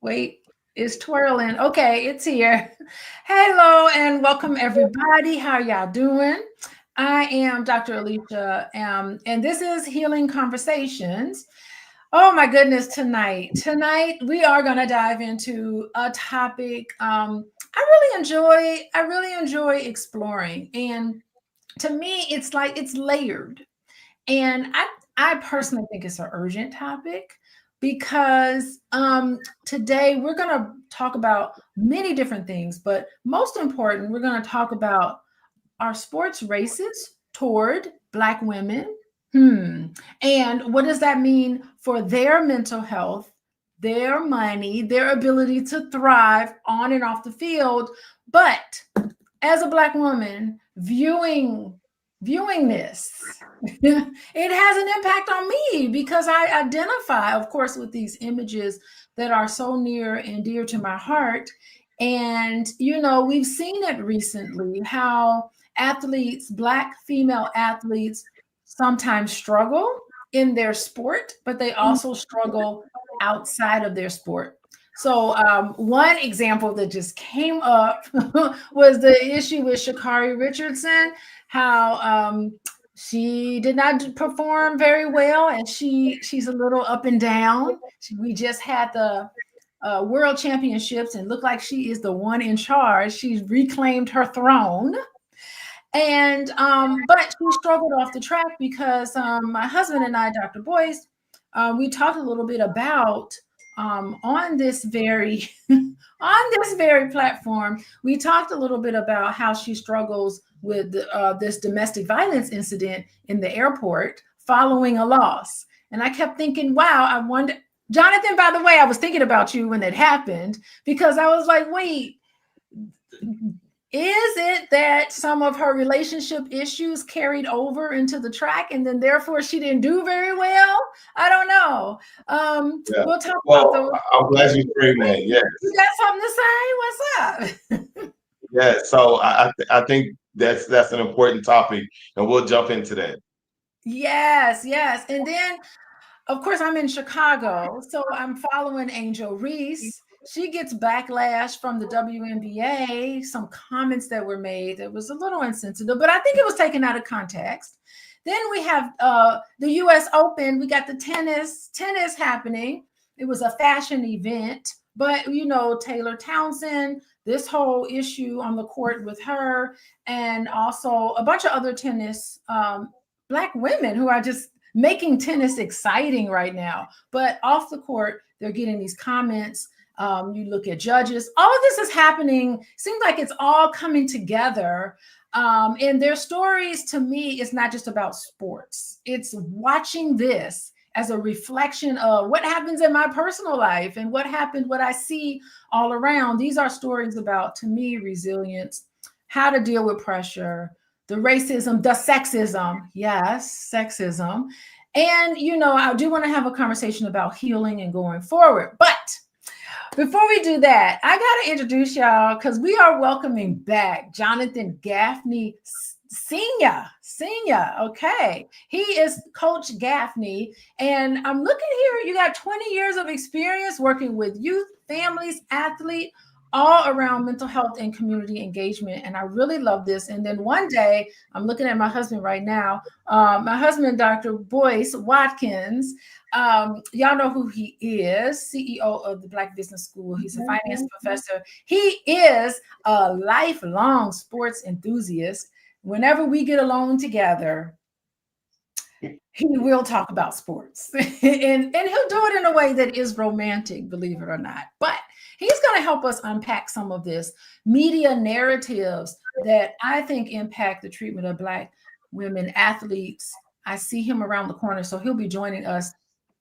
Wait, it's twirling. Okay, it's here. Hello and welcome everybody. How y'all doing? I am Dr. Alicia, and this is Healing Conversations. Oh my goodness, tonight we are going to dive into a topic I really enjoy exploring. And to me, it's like it's layered. And I personally think it's an urgent topic because today we're going to talk about many different things, but most important, we're going to talk about our sports races toward Black women. And what does that mean for their mental health, their money, their ability to thrive on and off the field? But as a Black woman viewing this, it has an impact on me because I identify, of course, with these images that are so near and dear to my heart. And, we've seen it recently how athletes, Black female athletes, sometimes struggle in their sport, but they also struggle outside of their sport. So one example that just came up was the issue with Sha'Carri Richardson, how she did not perform very well, and she's a little up and down. We just had the World Championships and looked like she is the one in charge. She's reclaimed her throne. And but she struggled off the track because my husband and I, Dr. Boyce, we talked a little bit about on this very platform. We talked a little bit about how she struggles with this domestic violence incident in the airport following a loss. And I kept thinking, wow, I wonder, Johnathane, by the way, I was thinking about you when it happened because I was like, wait, is it that some of her relationship issues carried over into the track and then therefore she didn't do very well? I don't know. We'll talk about those. I'm glad you framed that. Yes. You got something to say? What's up? Yeah. So I think that's an important topic, and we'll jump into that. Yes. And then, of course, I'm in Chicago, so I'm following Angel Reese. She gets backlash from the WNBA, some comments that were made that was a little insensitive, but I think it was taken out of context. Then we have the US Open. We got the tennis happening. It was a fashion event, but Taylor Townsend, this whole issue on the court with her, and also a bunch of other tennis Black women who are just making tennis exciting right now. But off the court, they're getting these comments. You look at judges, all of this is happening. Seems like it's all coming together. And their stories, to me, is not just about sports. It's watching this as a reflection of what happens in my personal life and what I see all around. These are stories about, to me, resilience, how to deal with pressure, the racism, the sexism. Yes, sexism. And, I do want to have a conversation about healing and going forward. But before we do that, I got to introduce y'all because we are welcoming back Johnathane Gaffney Sr. Okay. He is Coach Gaffney. And I'm looking here, you got 20 years of experience working with youth, families, athletes, all around mental health and community engagement. And I really love this. And then one day, I'm looking at my husband right now, my husband, Dr. Boyce Watkins. Y'all know who he is, CEO of the Black Business School. He's a finance professor. He is a lifelong sports enthusiast. Whenever we get alone together, he will talk about sports and he'll do it in a way that is romantic, believe it or not. But he's going to help us unpack some of this media narratives that I think impact the treatment of Black women athletes. I see him around the corner, so he'll be joining us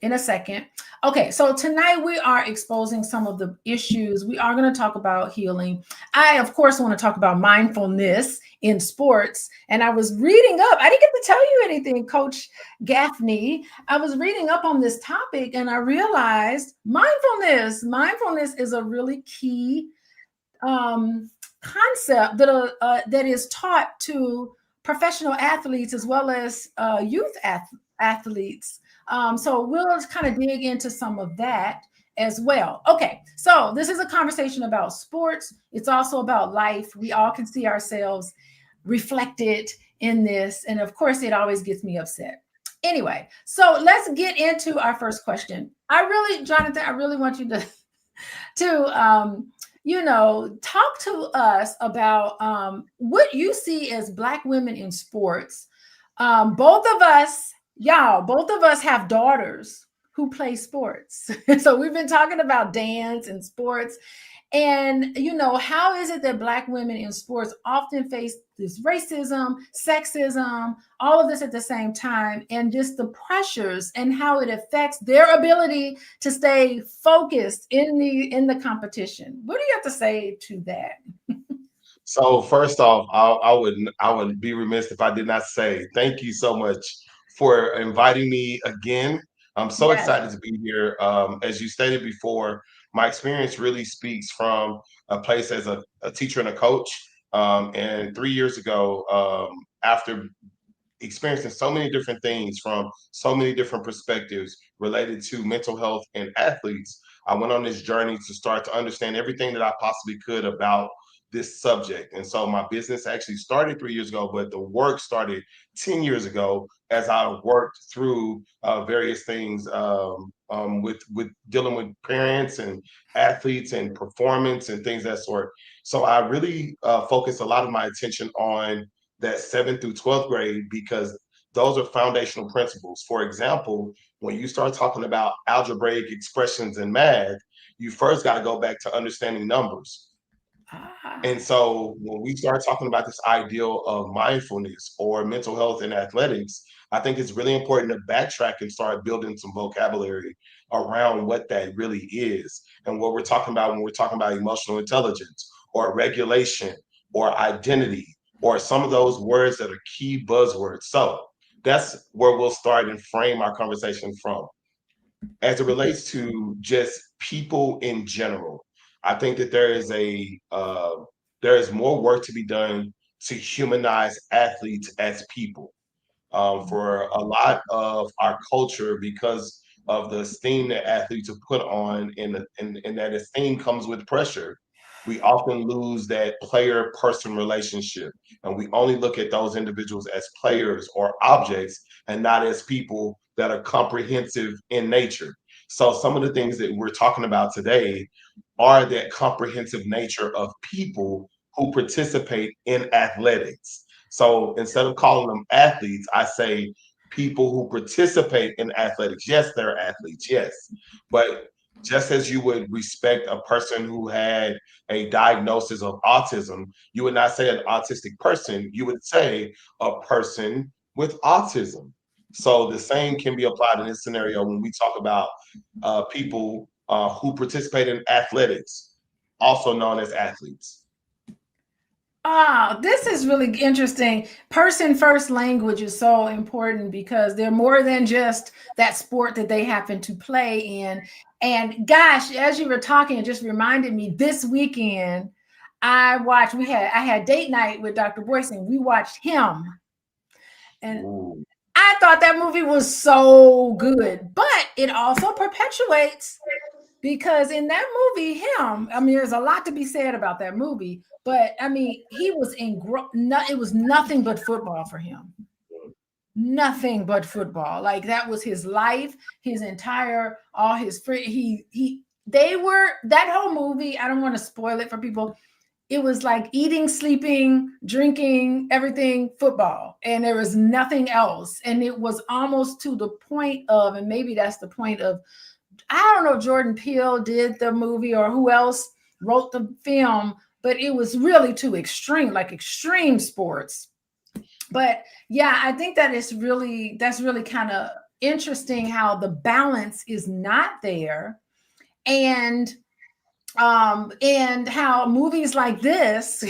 in a second. Okay, so tonight we are exposing some of the issues. We are going to talk about healing. I, of course, want to talk about mindfulness in sports. And I was reading up. I didn't get to tell you anything, Coach Gaffney. I was reading up on this topic and I realized mindfulness is a really key concept that is taught to professional athletes as well as youth athletes. So we'll kind of dig into some of that. as well. Okay, so this is a conversation about sports. It's also about life. We all can see ourselves reflected in this. And of course, it always gets me upset. Anyway, so let's get into our first question. Jonathan, I really want you to talk to us about what you see as Black women in sports. Both of us have daughters who play sports. So we've been talking about dance and sports. And, how is it that Black women in sports often face this racism, sexism, all of this at the same time, and just the pressures and how it affects their ability to stay focused in the competition? What do you have to say to that? So first off, I would be remiss if I did not say thank you so much for inviting me again. I'm so Yes. excited to be here. As you stated before, my experience really speaks from a place as a teacher and a coach. And 3 years ago, after experiencing so many different things from so many different perspectives related to mental health and athletes, I went on this journey to start to understand everything that I possibly could about this subject. And so my business actually started 3 years ago, but the work started 10 years ago as I worked through various things with dealing with parents and athletes and performance and things of that sort. So I really focused a lot of my attention on that 7th through 12th grade because those are foundational principles. For example, when you start talking about algebraic expressions in math, you first got to go back to understanding numbers. And so when we start talking about this ideal of mindfulness or mental health in athletics, I think it's really important to backtrack and start building some vocabulary around what that really is and what we're talking about when we're talking about emotional intelligence or regulation or identity or some of those words that are key buzzwords. So that's where we'll start and frame our conversation from. As it relates to just people in general, I think that there is more work to be done to humanize athletes as people. For a lot of our culture, because of the esteem that athletes are put on, and that esteem comes with pressure, we often lose that player-person relationship, and we only look at those individuals as players or objects, and not as people that are comprehensive in nature. So some of the things that we're talking about today are that comprehensive nature of people who participate in athletics. So instead of calling them athletes, I say people who participate in athletics. Yes, they're athletes, yes. But just as you would respect a person who had a diagnosis of autism, you would not say an autistic person, you would say a person with autism. So the same can be applied in this scenario when we talk about people who participate in athletics, also known as athletes. This is really interesting. Person first language is so important because they're more than just that sport that they happen to play in. And gosh, as you were talking, it just reminded me this weekend I had date night with Dr. Boyce and we watched him. And Ooh. I thought that movie was so good, but it also perpetuates because in that movie, there's a lot to be said about that movie, but I mean, he was it was nothing but football for him. Nothing but football. Like that was his life, his entire, all his free, that whole movie. I don't want to spoil it for people. It was like eating, sleeping, drinking, everything football. And there was nothing else. And it was almost to the point of, and maybe that's the point of, I don't know if Jordan Peele did the movie or who else wrote the film, but it was really too extreme, like extreme sports. But yeah, I think that's really kind of interesting how the balance is not there. And how movies like this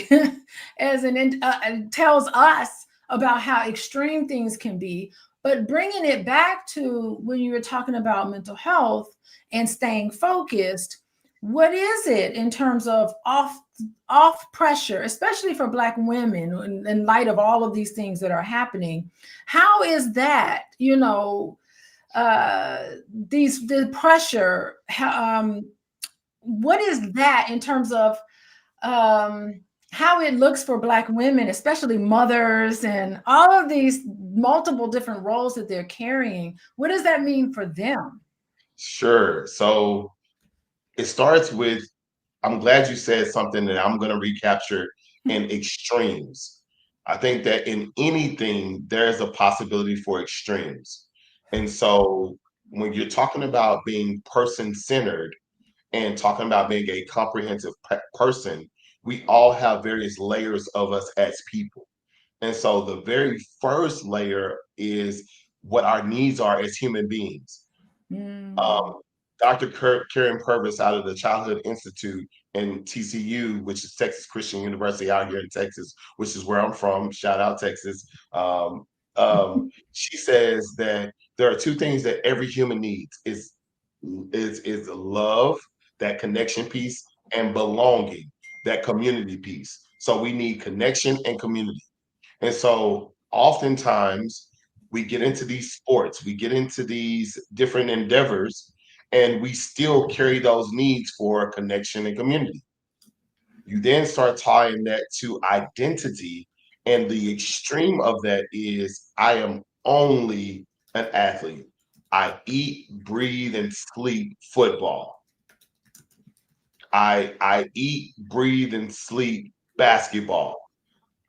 tells us about how extreme things can be, but bringing it back to when you were talking about mental health and staying focused, what is it in terms of off pressure, especially for Black women in light of all of these things that are happening? How is that, the pressure. What is that in terms of how it looks for Black women, especially mothers, and all of these multiple different roles that they're carrying? What does that mean for them? Sure. So it starts with, I'm glad you said something that I'm going to recapture in extremes. I think that in anything, there's a possibility for extremes. And so when you're talking about being person centered and talking about being a comprehensive person, we all have various layers of us as people. And so the very first layer is what our needs are as human beings. Mm. um, Dr. Karen Purvis out of the Childhood Institute in TCU, which is Texas Christian University out here in Texas, which is where I'm from. Shout out Texas. Um, she says that there are two things that every human needs: is love, that connection piece, and belonging, that community piece. So we need connection and community. And so oftentimes we get into these sports, we get into these different endeavors, and we still carry those needs for connection and community. You then start tying that to identity. And the extreme of that is I am only an athlete. I eat, breathe, and sleep football. I eat, breathe, and sleep basketball.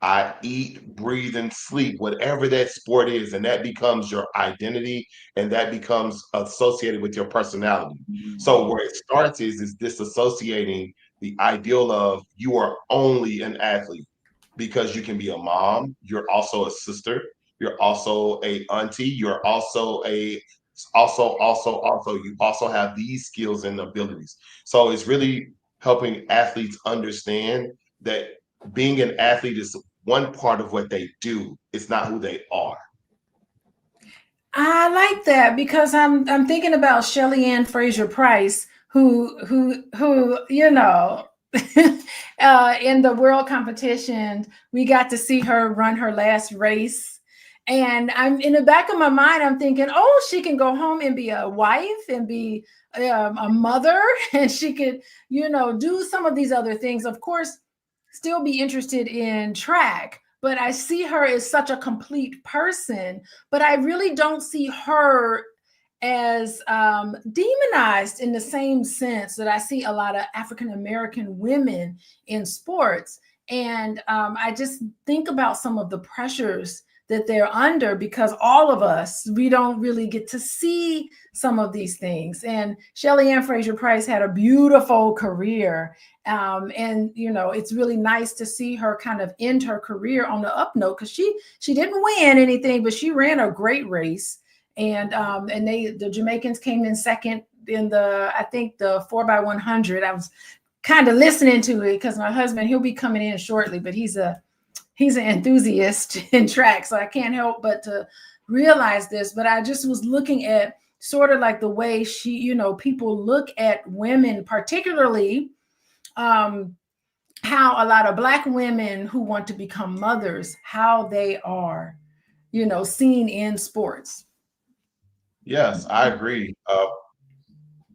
I eat, breathe, and sleep, whatever that sport is, and that becomes your identity, and that becomes associated with your personality. So where it starts is disassociating the ideal of you are only an athlete, because you can be a mom, you're also a sister, you're also a auntie, you're also a you also have these skills and abilities. So it's really helping athletes understand that being an athlete is one part of what they do. It's not who they are. I like that because I'm thinking about Shelly Ann Fraser Price, who in the world competition, we got to see her run her last race. And I'm in the back of my mind, I'm thinking, oh, she can go home and be a wife and be a mother, and she could, do some of these other things. Of course, still be interested in track, but I see her as such a complete person. But I really don't see her as demonized in the same sense that I see a lot of African American women in sports. And I just think about some of the pressures that they're under, because all of us, we don't really get to see some of these things. And Shelly Ann Fraser Price had a beautiful career. And it's really nice to see her kind of end her career on the up note, because she didn't win anything, but she ran a great race. And the Jamaicans came in second in I think the 4x100. I was kind of listening to it because my husband, he'll be coming in shortly, but he's an enthusiast in track, so I can't help but to realize this. But I just was looking at sort of like the way people look at women, particularly how a lot of Black women who want to become mothers, how they are, seen in sports. Yes, I agree.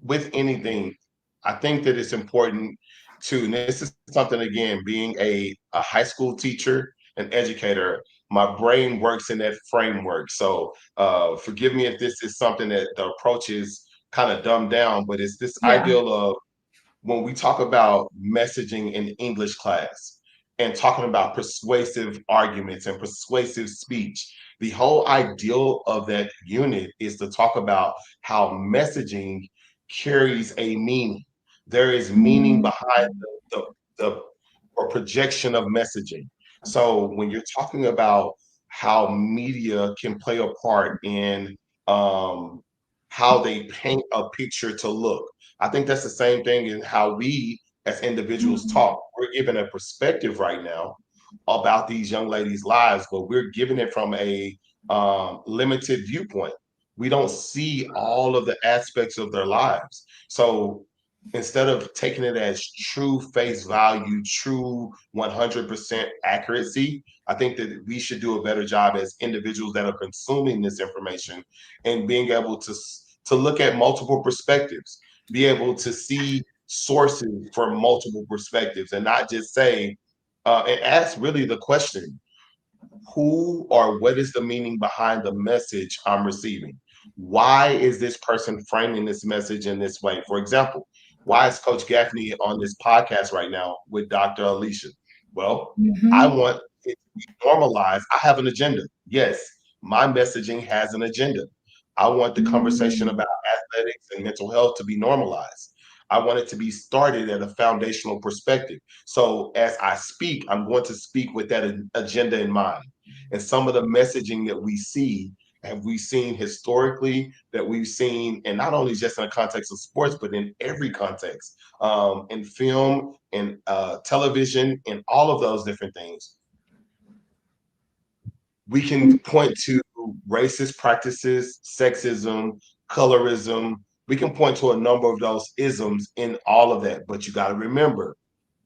With anything, I think that it's important to, and this is something, again, being a high school teacher, an educator, my brain works in that framework. So forgive me if this is something that the approach is kind of dumbed down, but it's this Yeah. ideal of when we talk about messaging in English class and talking about persuasive arguments and persuasive speech, the whole ideal of that unit is to talk about how messaging carries a meaning. There is meaning Mhm. behind the or projection of messaging. So when you're talking about how media can play a part in um, how they paint a picture to look, I think that's the same thing in how we as individuals talk. We're given a perspective right now about these young ladies' lives, but we're giving it from a limited viewpoint. We don't see all of the aspects of their lives. So instead of taking it as true face value, true 100% accuracy, I think that we should do a better job as individuals that are consuming this information and being able to look at multiple perspectives, be able to see sources from multiple perspectives, and not just say and ask really the question, who or what is the meaning behind the message I'm receiving? Why is this person framing this message in this way? For example, why is Coach Gaffney on this podcast right now with Dr. Alicia? Well, I Mm-hmm. want it to be normalized. I have an agenda. Yes, my messaging has an agenda. I want the conversation Mm-hmm. about athletics and mental health to be normalized. I want it to be started at a foundational perspective. So as I speak, I'm going to speak with that agenda in mind. And some of the messaging that we see, have we seen historically, that we've seen, and not only just in the context of sports, but in every context, in film, in television, in all of those different things. We can point to racist practices, sexism, colorism. We can point to a number of those isms in all of that. But you got to remember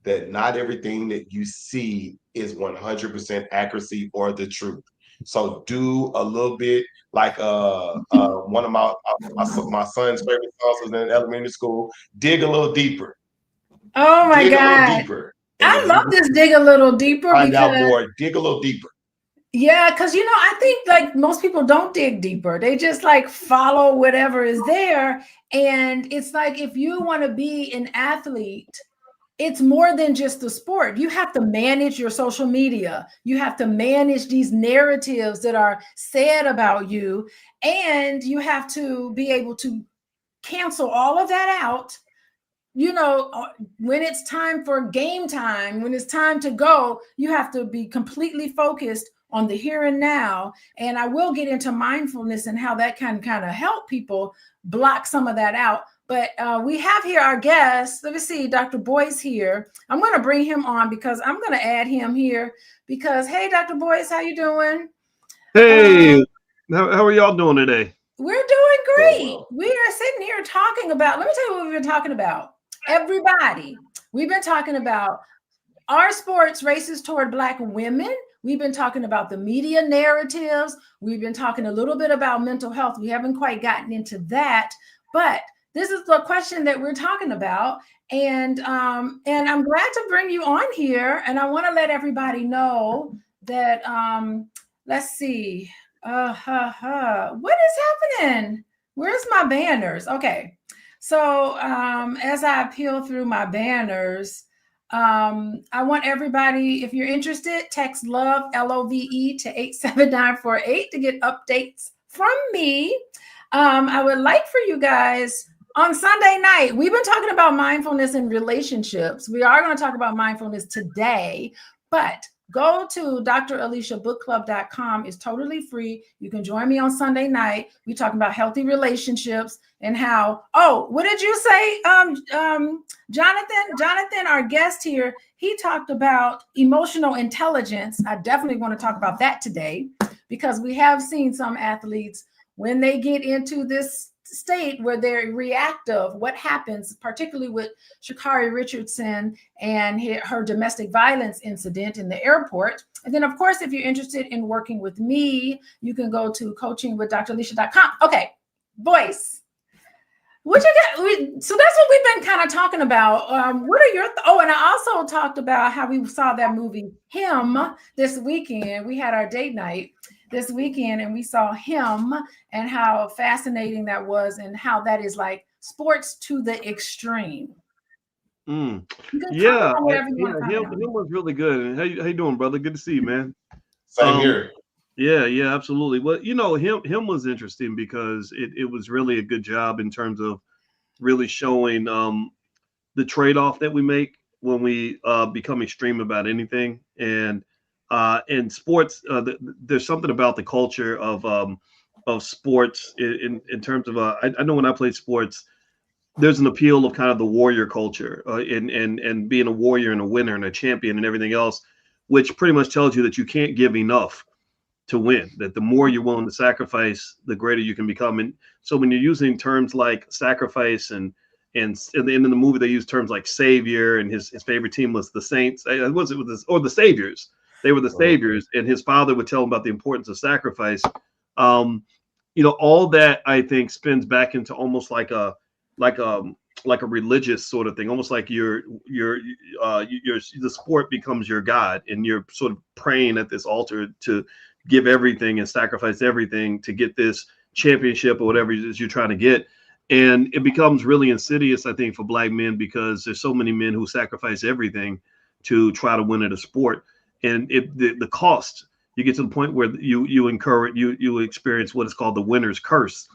that not everything that you see is 100% accuracy or the truth. So do a little bit like one of my son's favorite songs was in elementary school. Dig a little deeper. Oh my Dig a little God. deeper. And I if love you this dig a little deeper find out because more, dig a little deeper. yeah, because I think like most people don't dig deeper. They just like follow whatever is there. And it's like if you want to be an athlete, it's more than just the sport. You have to manage your social media. You have to manage these narratives that are said about you. And you have to be able to cancel all of that out. When it's time for game time, when it's time to go, you have to be completely focused on the here and now. And I will get into mindfulness and how that can kind of help people block some of that out. But we have here our guest. Let me see, Dr. Boyce here. I'm going to bring him on because I'm going to add him here because, hey, Dr. Boyce, how you doing? Hey, Um, how are y'all doing today? we're doing Doing great. well. We are sitting here talking about, let me tell you what we've been talking about. Everybody, we've been talking about our sports races toward Black women. We've been talking about the media narratives. We've been talking a little bit about mental health. We haven't quite gotten into that, but this is the question that we're talking about. And I'm glad to bring you on here. And I want to let everybody know that let's see. What is happening? Where's my banners? Okay. So as I peel through my banners, I want everybody, if you're interested, text love, LOVE to 87948 to get updates from me. I would like for you guys on Sunday night, we've been talking about mindfulness in relationships. We are going to talk about mindfulness today, but go to draliciabookclub.com. It's totally free. You can join me on Sunday night. We talk about healthy relationships and how, what did you say? Jonathan, our guest here, he talked about emotional intelligence. I definitely want to talk about that today because we have seen some athletes when they get into this state where they're reactive, what happens, particularly with Sha'Carri Richardson and her domestic violence incident in the airport. And then, of course, if you're interested in working with me, you can go to coachingwithdralicia.com. Okay, Boyce. What you got? So that's what we've been kind of talking about. What are your and I also talked about how we saw that movie Him this weekend. We had our date night this weekend and we saw Him and how fascinating that was and how that is like sports to the extreme. Yeah, You can comment on whatever you yeah, want to comment him on. was really good. And how you doing, brother? Good to see you, man. Same Um, here. yeah, absolutely. Well, him was interesting because it was really a good job in terms of really showing the trade-off that we make when we become extreme about anything. And in sports, there's something about the culture of sports in terms of I know when I played sports, there's an appeal of kind of the warrior culture and being a warrior and a winner and a champion and everything else, which pretty much tells you that you can't give enough to win, that the more you're willing to sacrifice, the greater you can become. And so when you're using terms like sacrifice and And in the movie, they used terms like savior, and his favorite team was the Saints. Was it or the Saviors? They were the Saviors, and his father would tell him about the importance of sacrifice. All that I think spins back into almost like a religious sort of thing, almost like the sport becomes your God, and you're sort of praying at this altar to give everything and sacrifice everything to get this championship or whatever it is you're trying to get. And it becomes really insidious, I think, for Black men, because there's so many men who sacrifice everything to try to win at a sport. And the cost, you get to the point where you experience what is called the winner's curse,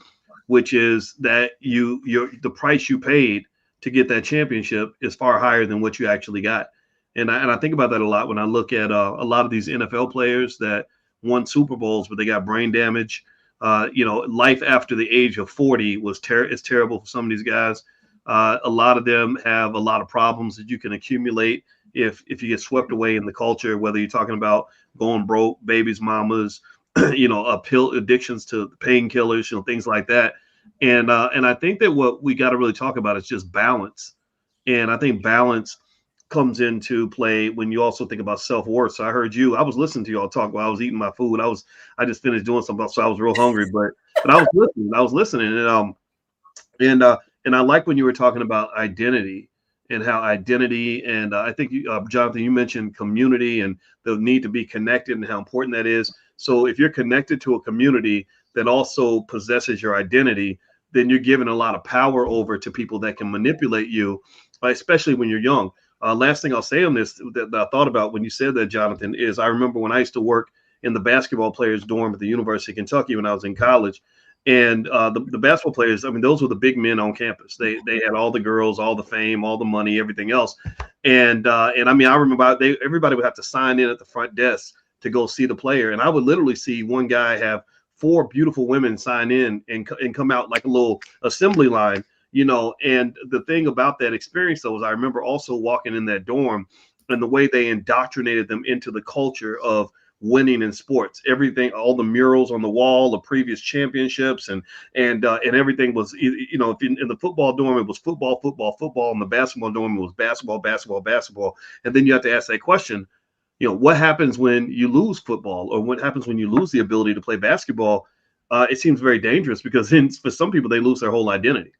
which is that the price you paid to get that championship is far higher than what you actually got. And I think about that a lot when I look at a lot of these NFL players that won Super Bowls, but they got brain damage. Life after the age of 40 is terrible for some of these guys. A lot of them have a lot of problems that you can accumulate if you get swept away in the culture, whether you're talking about going broke, babies, mamas, pill addictions to painkillers, things like that. And I think that what we got to really talk about is just balance. And I think balance comes into play when you also think about self-worth. So I heard I was listening to y'all talk while I was eating my food. I just finished doing something, so I was real hungry, but I was listening. And I like when you were talking about identity and how identity, and I think Jonathan, you mentioned community and the need to be connected and how important that is. So if you're connected to a community that also possesses your identity, then you're giving a lot of power over to people that can manipulate you, especially when you're young. Last thing I'll say on this that I thought about when you said that, Jonathan, is I remember when I used to work in the basketball players' dorm at the University of Kentucky when I was in college. And the basketball players, I mean, those were the big men on campus. They had all the girls, all the fame, all the money, everything else. And I mean, I remember everybody would have to sign in at the front desk to go see the player. And I would literally see one guy have 4 beautiful women sign in and come out like a little assembly line. And the thing about that experience, though, is I remember also walking in that dorm and the way they indoctrinated them into the culture of winning in sports. Everything, all the murals on the wall of previous championships, and everything was, if in the football dorm it was football, and the basketball dorm it was basketball. And then you have to ask that question, what happens when you lose football, or what happens when you lose the ability to play basketball? It seems very dangerous, because for some people they lose their whole identity.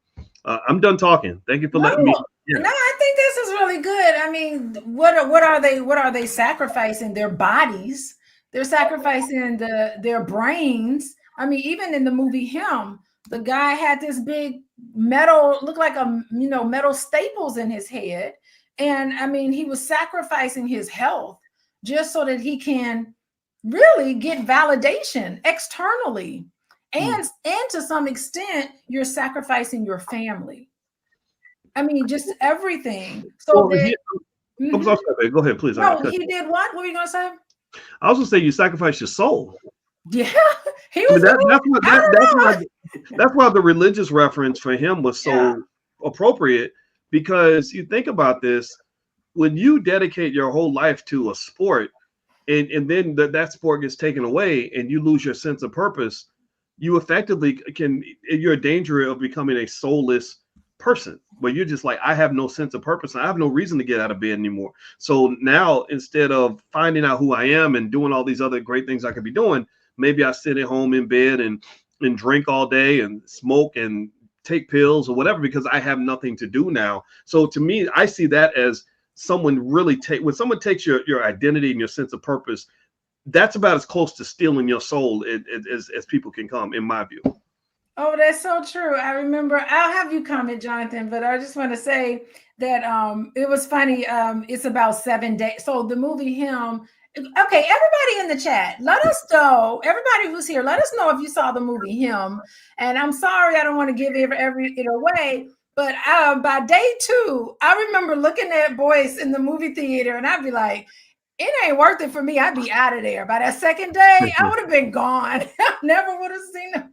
I'm done talking. Thank you for letting me. Yeah. No, I think this is really good. I mean, what are they sacrificing? Their bodies. They're sacrificing their brains. I mean, even in the movie Him, the guy had this big metal, looked like metal staples in his head. And I mean, he was sacrificing his health just so that he can really get validation externally. And to some extent, you're sacrificing your family. I mean, just everything. So I'm sorry, go ahead, please. No, he did what? What were you going to say? I was going to say you sacrifice your soul. Yeah, he was. That's why the religious reference for him was so appropriate, because you think about this, when you dedicate your whole life to a sport, and then that sport gets taken away and you lose your sense of purpose, you effectively you're in danger of becoming a soulless person, where you're just like, I have no sense of purpose. I have no reason to get out of bed anymore. So now, instead of finding out who I am and doing all these other great things I could be doing, maybe I sit at home in bed and drink all day and smoke and take pills or whatever, because I have nothing to do now. So to me, I see that as when someone takes your identity and your sense of purpose, that's about as close to stealing your soul as people can come, in my view. Oh, that's so true. I remember, I'll have you comment, Jonathan, but I just want to say that it was funny. It's about 7 days. So the movie Him. Okay, everybody in the chat, let us know, everybody who's here, let us know if you saw the movie Him. And I'm sorry, I don't want to give it away, but by day 2, I remember looking at Boyce in the movie theater, and I'd be like, it ain't worth it for me. I'd be out of there. By that second day, I would have been gone. I never would have seen them.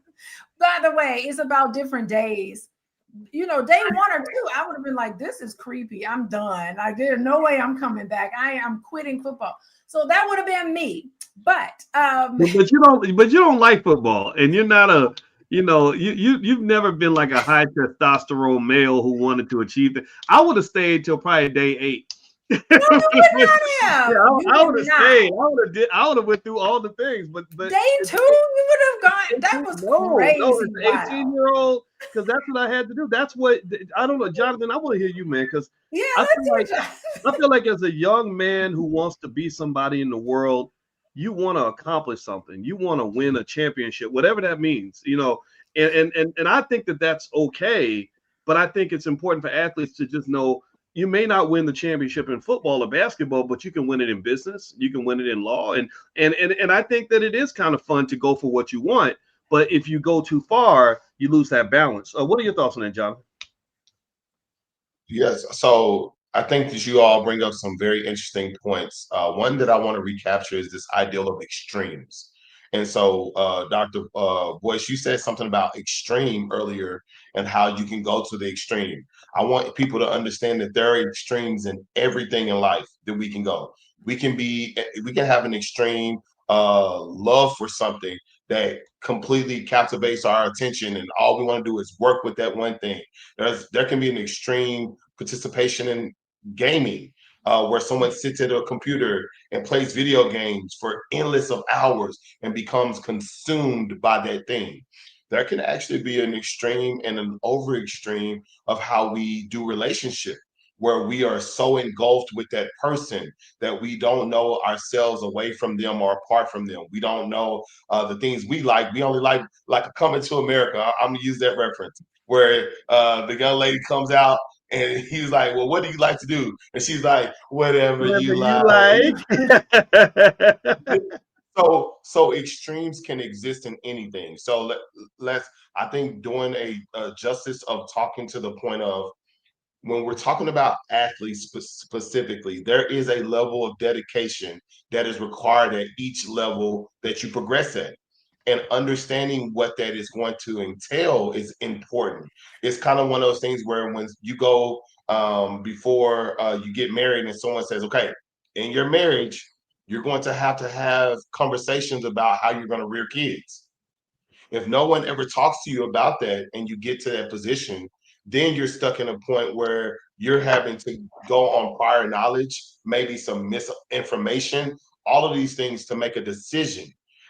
By the way, it's about different days. Day 1 or 2, I would have been like, this is creepy. I'm done. Like, there's no way I'm coming back. I'm quitting football. So that would have been me. But you don't like football, and you're not you've never been like a high testosterone male who wanted to achieve that. I would have stayed till probably day 8. No, you would not have. Yeah, You I would would have not. stayed. I would have went through all the things, but Day 2, you would have gone. That was crazy. No, it's 18-year-old, because that's what I had to do. That's what I don't know, Jonathan. I want to hear you, man, because Yeah, I let's do it. I feel like as a young man who wants to be somebody in the world, you want to accomplish something. You want to win a championship, whatever that means, and I think that that's okay. But I think it's important for athletes to just know you may not win the championship in football or basketball, but you can win it in business. You can win it in law. And I think that it is kind of fun to go for what you want. But if you go too far, you lose that balance. What are your thoughts on that, John? Yes. So I think that you all bring up some very interesting points. One that I want to recapture is this ideal of extremes. And so, Dr. Boyce, you said something about extreme earlier and how you can go to the extreme. I want people to understand that there are extremes in everything in life that we can go. We can have an extreme love for something that completely captivates our attention, and all we want to do is work with that one thing. There can be an extreme participation in gaming, where someone sits at a computer and plays video games for endless of hours and becomes consumed by that thing. There can actually be an extreme and an over extreme of how we do relationship, where we are so engulfed with that person that we don't know ourselves away from them or apart from them. We don't know the things we like. We only like a Coming to America. I'm gonna use that reference where the young lady comes out and he's like, well, what do you like to do? And she's like, whatever you like. So extremes can exist in anything. So let's, I think, doing a justice of talking to the point of, when we're talking about athletes specifically, there is a level of dedication that is required at each level that you progress at. And understanding what that is going to entail is important. It's kind of one of those things where when you go before you get married and someone says, okay, in your marriage, you're going to have conversations about how you're going to rear kids. If no one ever talks to you about that and you get to that position, then you're stuck in a point where you're having to go on prior knowledge, maybe some misinformation, all of these things to make a decision.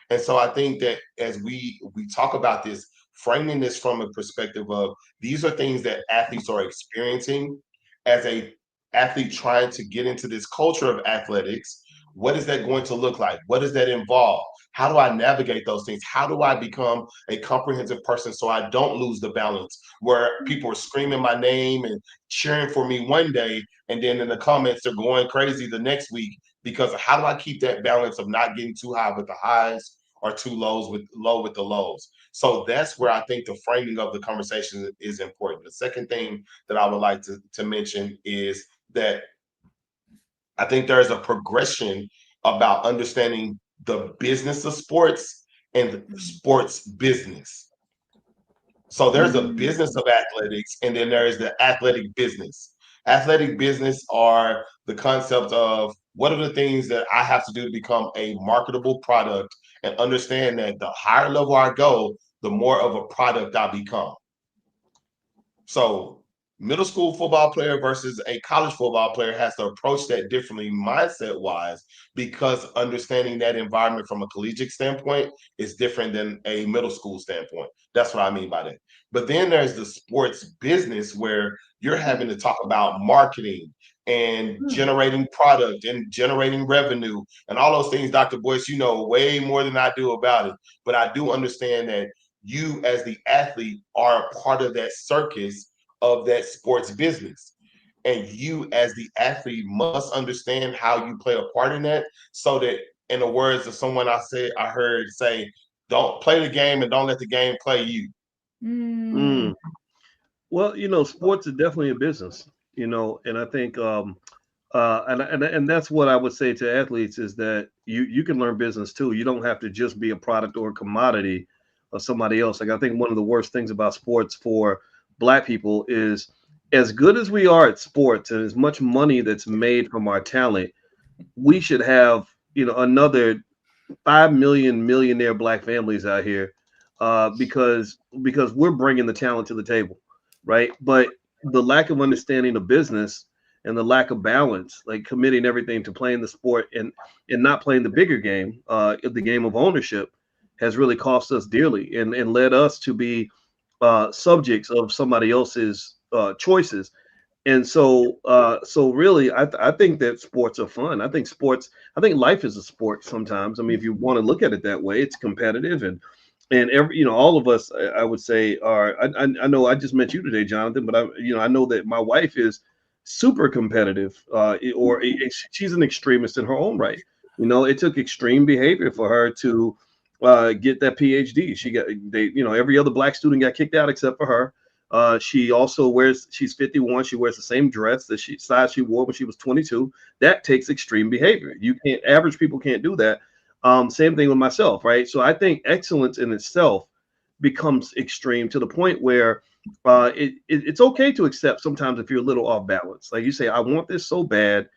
And so I think that as we talk about this, framing this from a perspective of these are things that athletes are experiencing as a athlete trying to get into this culture of athletics. What is that going to look like? What does that involve? How do I navigate those things? How do I become a comprehensive person so I don't lose the balance where people are screaming my name and cheering for me one day, and then in the comments they're going crazy the next week? Because how do I keep that balance of not getting too high with the highs or too low with the lows? So that's where I think the framing of the conversation is important. The second thing that I would like to mention is that I think there's a progression about understanding the business of sports and sports business. So there's a business of athletics, and then there is the athletic business. Athletic business are the concept of what are the things that I have to do to become a marketable product, and understand that the higher level I go, the more of a product I become. So middle school football player versus a college football player has to approach that differently mindset wise, because understanding that environment from a collegiate standpoint is different than a middle school standpoint. That's what I mean by that. But then there's the sports business where you're having to talk about marketing and generating product and generating revenue and all those things. Dr. Boyce, you know way more than I do about it, but I do understand that you as the athlete are a part of that circus of that sports business. And you as the athlete must understand how you play a part in that, so that, in the words of someone I heard say, don't play the game and don't let the game play you. Well, sports is definitely a business, and I think and that's what I would say to athletes is that you can learn business too. You don't have to just be a product or a commodity of somebody else. Like, I think one of the worst things about sports for Black people is, as good as we are at sports and as much money that's made from our talent, we should have another 5 million millionaire Black families out here because we're bringing the talent to the table, right? But the lack of understanding of business and the lack of balance, like committing everything to playing the sport and not playing the bigger game, the game of ownership, has really cost us dearly and led us to be subjects of somebody else's choices. And so really, I think that sports are fun. I think life is a sport sometimes. I mean, if you want to look at it that way, it's competitive and every, all of us, I would say are, I know I just met you today, Jonathan, but I know that my wife is super competitive, she's an extremist in her own right. It took extreme behavior for her to get that PhD. Every other black student got kicked out except for her. She also she's 51. She wears the same dress that size she wore when she was 22. That takes extreme behavior. Average people can't do that. Same thing with myself, right? So I think excellence in itself becomes extreme to the point where it's okay to accept sometimes if you're a little off balance. Like you say, I want this so bad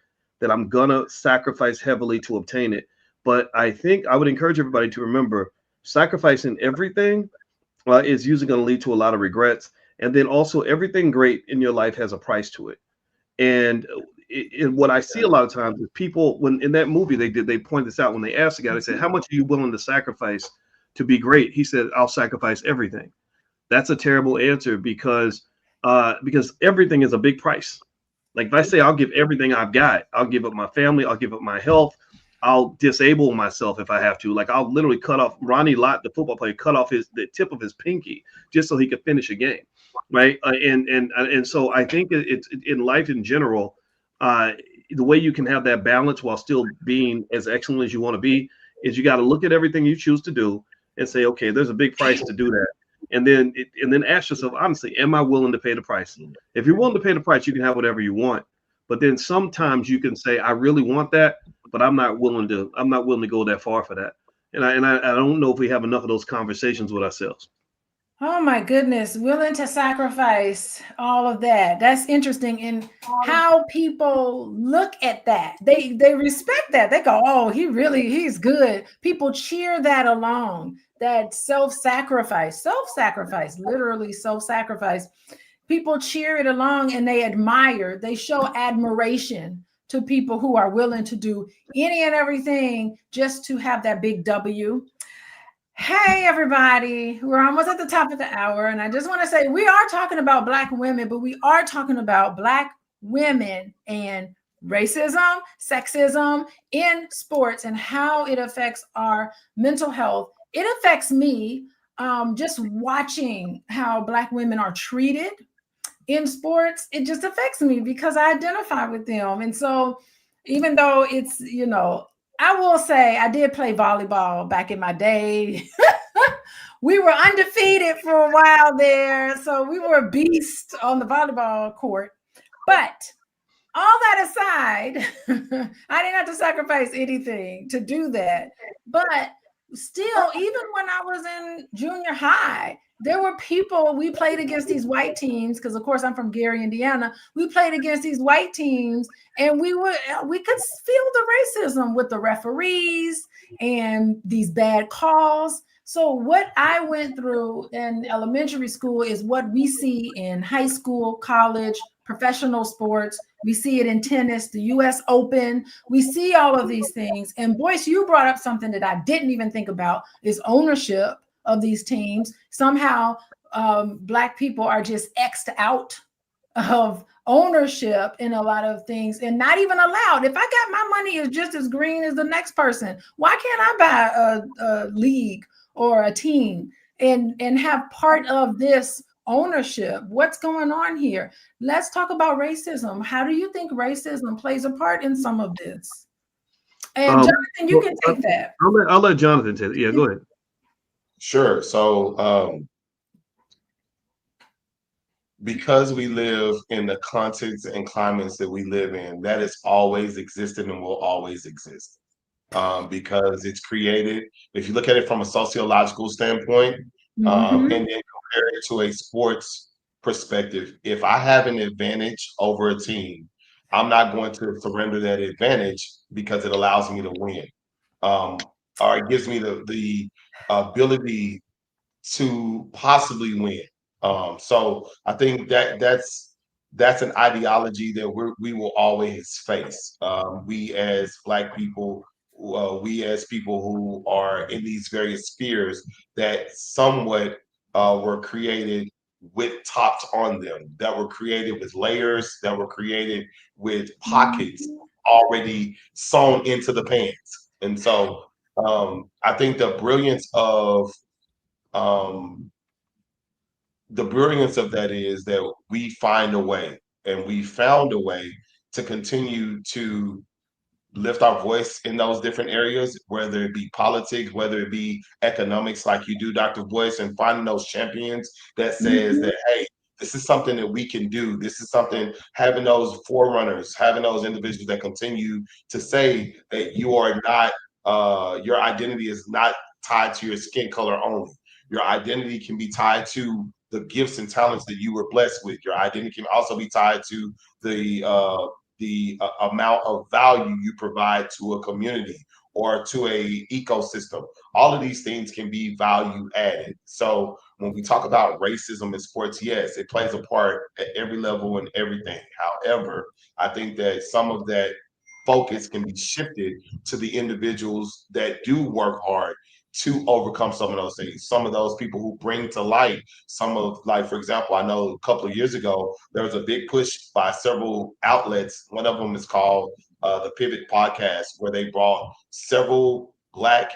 that I'm gonna sacrifice heavily to obtain it. But I think I would encourage everybody to remember sacrificing everything is usually going to lead to a lot of regrets. And then also everything great in your life has a price to it. And what I see a lot of times is people, when in that movie they point this out when they asked the guy, they said, how much are you willing to sacrifice to be great? He said, I'll sacrifice everything. That's a terrible answer because everything is a big price. Like if I say I'll give everything I've got, I'll give up my family, I'll give up my health, I'll disable myself if I have to. Like I'll literally cut off Ronnie Lott, the football player, cut off the tip of his pinky just so he could finish a game, right? And so I think it's in life in general, the way you can have that balance while still being as excellent as you want to be is you got to look at everything you choose to do and say, okay, there's a big price to do that. And then ask yourself, honestly, am I willing to pay the price? If you're willing to pay the price, you can have whatever you want. But then sometimes you can say, I really want that, but I'm not willing to go that far for that. And I don't know if we have enough of those conversations with ourselves. Oh my goodness, willing to sacrifice all of that. That's interesting in how people look at that. They respect that. They go, oh, he's good. People cheer that along, that self-sacrifice, literally self-sacrifice. People cheer it along and they admire, they show admiration to people who are willing to do any and everything just to have that big W. Hey, everybody, we're almost at the top of the hour. And I just want to say we are talking about Black women, but we are talking about Black women and racism, sexism in sports and how it affects our mental health. It affects me just watching how Black women are treated in sports. It just affects me because I identify with them. And so even though it's, I will say I did play volleyball back in my day. We were undefeated for a while there. So we were a beast on the volleyball court. But all that aside, I didn't have to sacrifice anything to do that. But still, even when I was in junior high, there were people, we played against these white teams, because of course I'm from Gary, Indiana. We played against these white teams and we could feel the racism with the referees and these bad calls. So what I went through in elementary school is what we see in high school, college, professional sports. We see it in tennis, the US Open. We see all of these things. And Boyce, you brought up something that I didn't even think about, is ownership of these teams. Somehow Black people are just X'd out of ownership in a lot of things and not even allowed. If I got my money is just as green as the next person, why can't I buy a league or a team and have part of this ownership? What's going on here? Let's talk about racism. How do you think racism plays a part in some of this? And Jonathan, you can take that. I'll let Jonathan take it. Yeah, go ahead. Sure. So because we live in the contexts and climates that we live in, that has always existed and will always exist. Because it's created, if you look at it from a sociological standpoint, and then compare it to a sports perspective, if I have an advantage over a team, I'm not going to surrender that advantage because it allows me to win. Or it gives me the ability to possibly win. So I think that's an ideology that we will always face. We as Black people, we as people who are in these various spheres that somewhat were created with tops on them, that were created with layers, that were created with pockets already sewn into the pants. And so I think um, the brilliance of that is that we find a way, and we found a way to continue to lift our voice in those different areas, whether it be politics, whether it be economics, like you do, Dr. Boyce, and finding those champions that says that, hey, this is something that we can do. This is something, having those forerunners, having those individuals that continue to say that you are not, your identity is not tied to your skin color only. Your identity can be tied to the gifts and talents that you were blessed with. Your identity can also be tied to the amount of value you provide to a community or to a ecosystem. All of these things can be value added. So when we talk about racism in sports, yes, it plays a part at every level and everything. However, I think that some of that focus can be shifted to the individuals that do work hard to overcome some of those things. Some of those people who bring to light some of, like, for example, I know a couple of years ago, there was a big push by several outlets. One of them is called the Pivot Podcast, where they brought several Black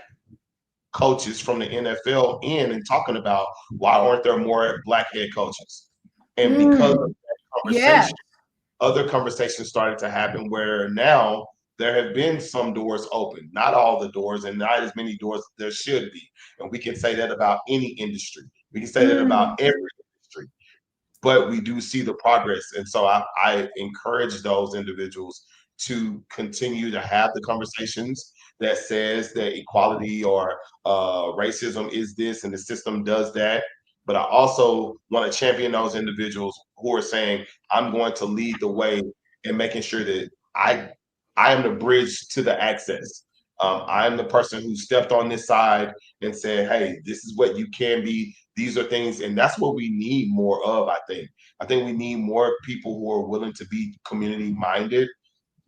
coaches from the NFL in and talking about why aren't there more Black head coaches? And because of that Yeah. conversation, other conversations started to happen where now there have been some doors open, not all the doors, and not as many doors there should be. And we can say that about any industry. We can say that about every industry, but we do see the progress. And so I encourage those individuals to continue to have the conversations that says that equality or racism is this and the system does that. But I also want to champion those individuals who are saying, I'm going to lead the way in making sure that I am the bridge to the access. I'm the person who stepped on this side and said, hey, this is what you can be. These are things, and that's what we need more of, I think. I think we need more people who are willing to be community minded,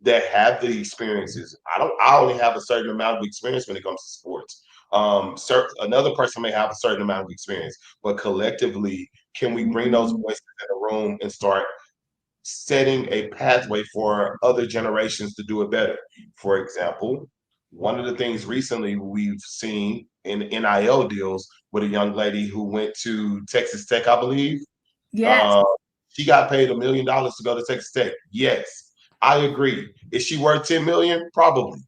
that have the experiences. I only have a certain amount of experience when it comes to sports. Another person may have a certain amount of experience, but collectively, can we bring those voices in the room and start setting a pathway for other generations to do it better? For example, one of the things recently we've seen in NIL deals with a young lady who went to Texas Tech, I believe. Yes. Uh, she got paid $1 million to go to Texas Tech. Yes, I agree. Is she worth 10 million? Probably.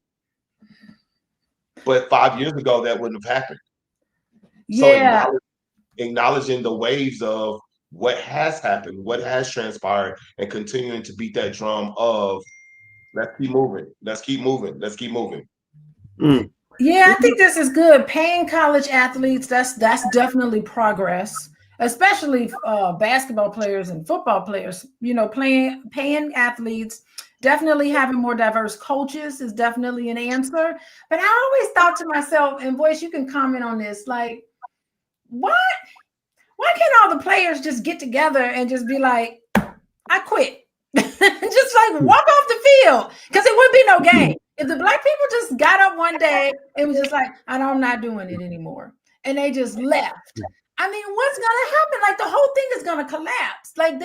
But 5 years ago, that wouldn't have happened. So Yeah. acknowledging the waves of what has happened, what has transpired, and continuing to beat that drum of let's keep moving, let's keep moving, let's keep moving. Yeah, I think this is good. Paying college athletes, that's definitely progress, especially basketball players and football players. You know, paying athletes, definitely having more diverse coaches is definitely an answer. But I always thought to myself, and Boyce, you can comment on this, like, why can't all the players just get together and just be like, I quit? Just like walk off the field, because it would be no game. If the Black people just got up one day and was just like, I'm not doing it anymore, and they just left, I mean, what's gonna happen? Like, the whole thing is gonna collapse. Like,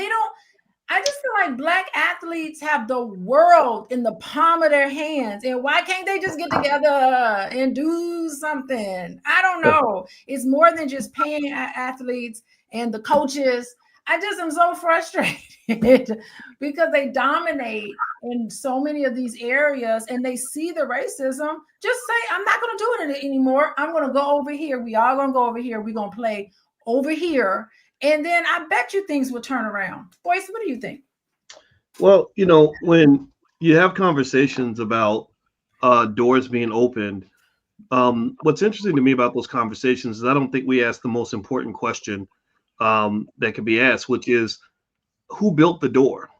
I just feel like Black athletes have the world in the palm of their hands. And why can't they just get together and do something? I don't know. It's more than just paying athletes and the coaches. I just am so frustrated because they dominate in so many of these areas and they see the racism. Just say, I'm not going to do it anymore. I'm going to go over here. We all going to go over here. We're going to play over here. And then I bet you things will turn around. Boyce, what do you think? Well, when you have conversations about doors being opened, what's interesting to me about those conversations is I don't think we ask the most important question that can be asked, which is who built the door?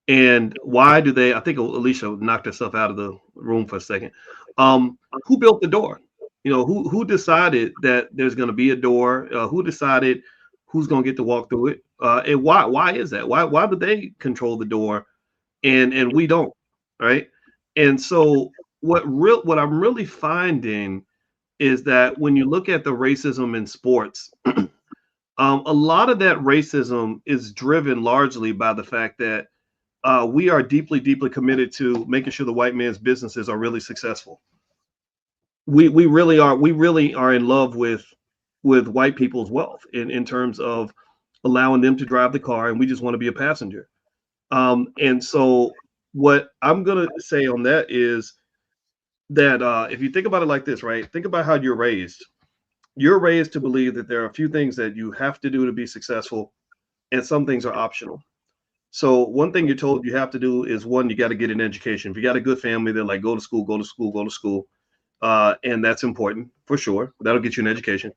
And why do I think Alicia knocked herself out of the room for a second. Who built the door? You know, who decided that there's going to be a door? Who decided who's going to get to walk through it? And why is that? Why do they control the door and we don't, right? And so what I'm really finding is that when you look at the racism in sports, a lot of that racism is driven largely by the fact that we are deeply committed to making sure the white man's businesses are really successful. We really are in love with white people's wealth in terms of allowing them to drive the car, and we just want to be a passenger. And so what I'm gonna say on that is that if you think about it like this, right? Think about how you're raised. You're raised to believe that there are a few things that you have to do to be successful, and some things are optional. So one thing you're told you have to do is one, you got to get an education. If you got a good family, they're like, go to school, go to school, go to school. And that's important for sure. That'll get you an education.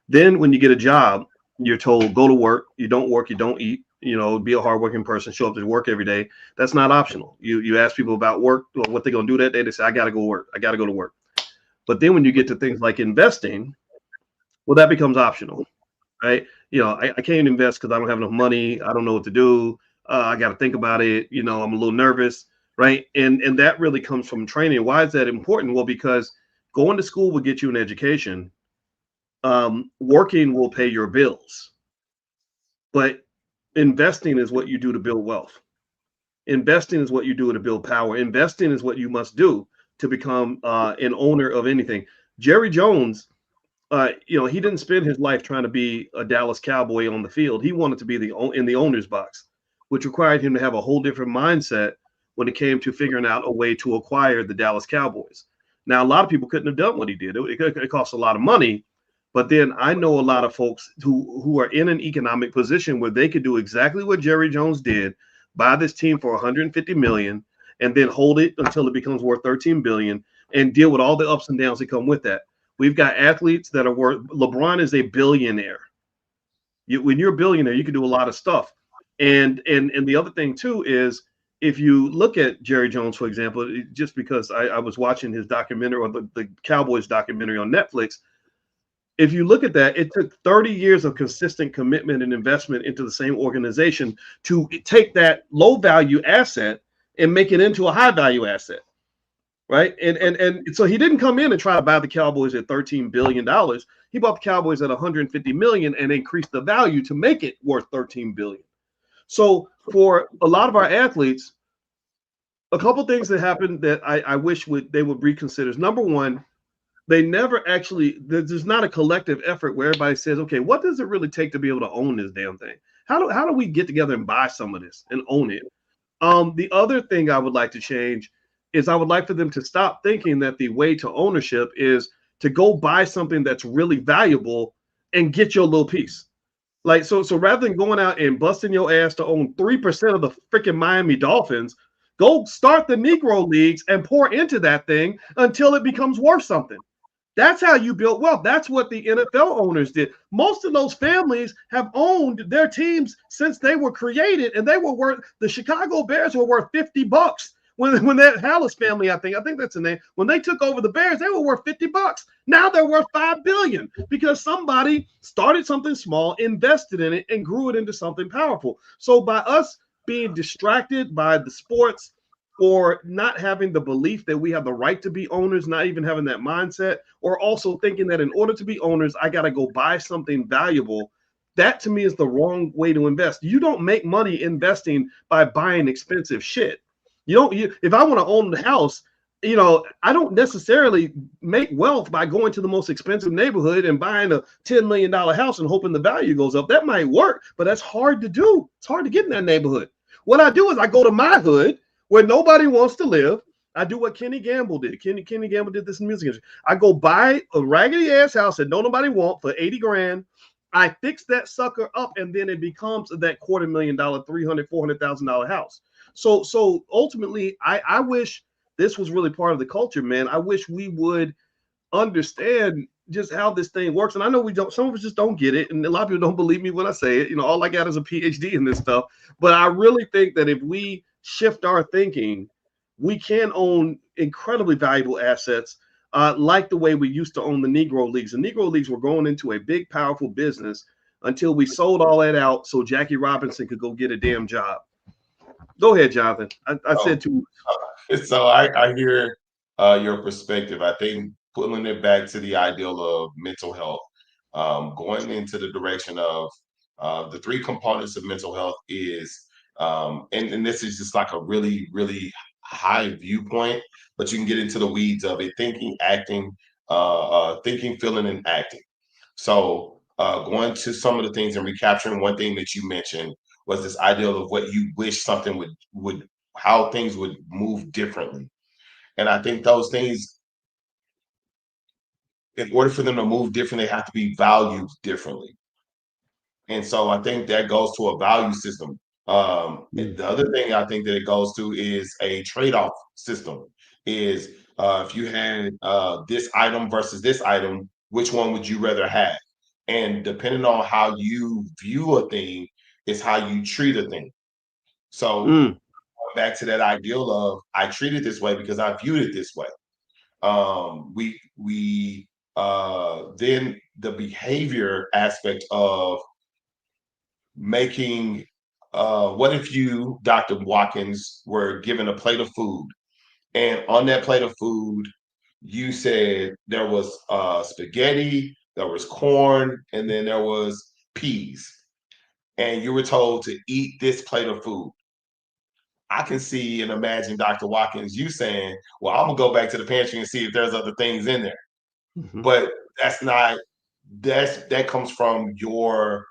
Then when you get a job, you're told go to work. You don't work, you don't eat. You know, be a hardworking person, show up to work every day. That's not optional. You ask people about work, what they're gonna do that day. They say, I gotta go work. I gotta go to work. But then when you get to things like investing, well, that becomes optional, right? You know, I can't invest because I don't have enough money. I don't know what to do. I got to think about it. You know, I'm a little nervous, right? And that really comes from training. Why is that important? Well, because going to school will get you an education. Working will pay your bills, but investing is what you do to build wealth. Investing is what you do to build power. Investing is what you must do to become an owner of anything. Jerry Jones, you know, he didn't spend his life trying to be a Dallas Cowboy on the field. He wanted to be in the owner's box, which required him to have a whole different mindset when it came to figuring out a way to acquire the Dallas Cowboys. Now, a lot of people couldn't have done what he did. It cost a lot of money. But then I know a lot of folks who are in an economic position where they could do exactly what Jerry Jones did, buy this team for 150 million and then hold it until it becomes worth 13 billion and deal with all the ups and downs that come with that. We've got athletes that are worth, LeBron is a billionaire. When you're a billionaire, you can do a lot of stuff. And the other thing too is if you look at Jerry Jones, for example, just because I was watching his documentary or the Cowboys documentary on Netflix, if you look at that, it took 30 years of consistent commitment and investment into the same organization to take that low value asset and make it into a high value asset, right? And so he didn't come in and try to buy the Cowboys at $13 billion. He bought the Cowboys at 150 million and increased the value to make it worth 13 billion. So for a lot of our athletes, a couple things that happened that I wish they would reconsider is number one, they never actually, there's not a collective effort where everybody says, okay, what does it really take to be able to own this damn thing? How do we get together and buy some of this and own it? The other thing I would like to change is I would like for them to stop thinking that the way to ownership is to go buy something that's really valuable and get your little piece. Like, so rather than going out and busting your ass to own 3% of the freaking Miami Dolphins, go start the Negro Leagues and pour into that thing until it becomes worth something. That's how you build wealth. That's what the NFL owners did. Most of those families have owned their teams since they were created, and they were worth, the Chicago Bears were worth $50 when that Hallis family, I think that's the name, when they took over the Bears, they were worth $50. Now they're worth $5 billion because somebody started something small, invested in it, and grew it into something powerful. So by us being distracted by the sports, or not having the belief that we have the right to be owners, not even having that mindset, or also thinking that in order to be owners, I got to go buy something valuable. That to me is the wrong way to invest. You don't make money investing by buying expensive shit. If I want to own the house, you know, I don't necessarily make wealth by going to the most expensive neighborhood and buying a $10 million house and hoping the value goes up. That might work, but that's hard to do. It's hard to get in that neighborhood. What I do is I go to my hood where nobody wants to live. I do what Kenny Gamble did. Kenny Gamble did this in music industry. I go buy a raggedy ass house that nobody want for 80 grand. I fix that sucker up, and then it becomes that $250,000, $300,000, $400,000 house. So ultimately, I wish this was really part of the culture, man. I wish we would understand just how this thing works. And I know we don't, some of us just don't get it. And a lot of people don't believe me when I say it. You know, all I got is a PhD in this stuff. But I really think that if we shift our thinking, we can own incredibly valuable assets. like the way we used to own the Negro Leagues. The Negro Leagues were going into a big, powerful business until we sold all that out so Jackie Robinson could go get a damn job. Go ahead, Jonathan. I said too much. So I hear your perspective. I think pulling it back to the ideal of mental health, going into the direction of the three components of mental health is, and this is just like a really, really high viewpoint, but you can get into the weeds of it: thinking, acting, thinking, feeling, and acting. So going to some of the things and recapturing one thing that you mentioned was this ideal of what you wish something would how things would move differently. And I think those things, in order for them to move differently, they have to be valued differently. And so I think that goes to a value system. The other thing I think that it goes to is a trade-off system. Is if you had this item versus this item, which one would you rather have? And depending on how you view a thing, is how you treat a thing. So back to that ideal of I treat it this way because I viewed it this way. We then the behavior aspect of making what if you, Dr. Watkins, were given a plate of food, and on that plate of food you said there was spaghetti, there was corn, and then there was peas, and you were told to eat this plate of food. I can see and imagine Dr. Watkins, you saying, well, I'm gonna go back to the pantry and see if there's other things in there. But that's not, that comes from your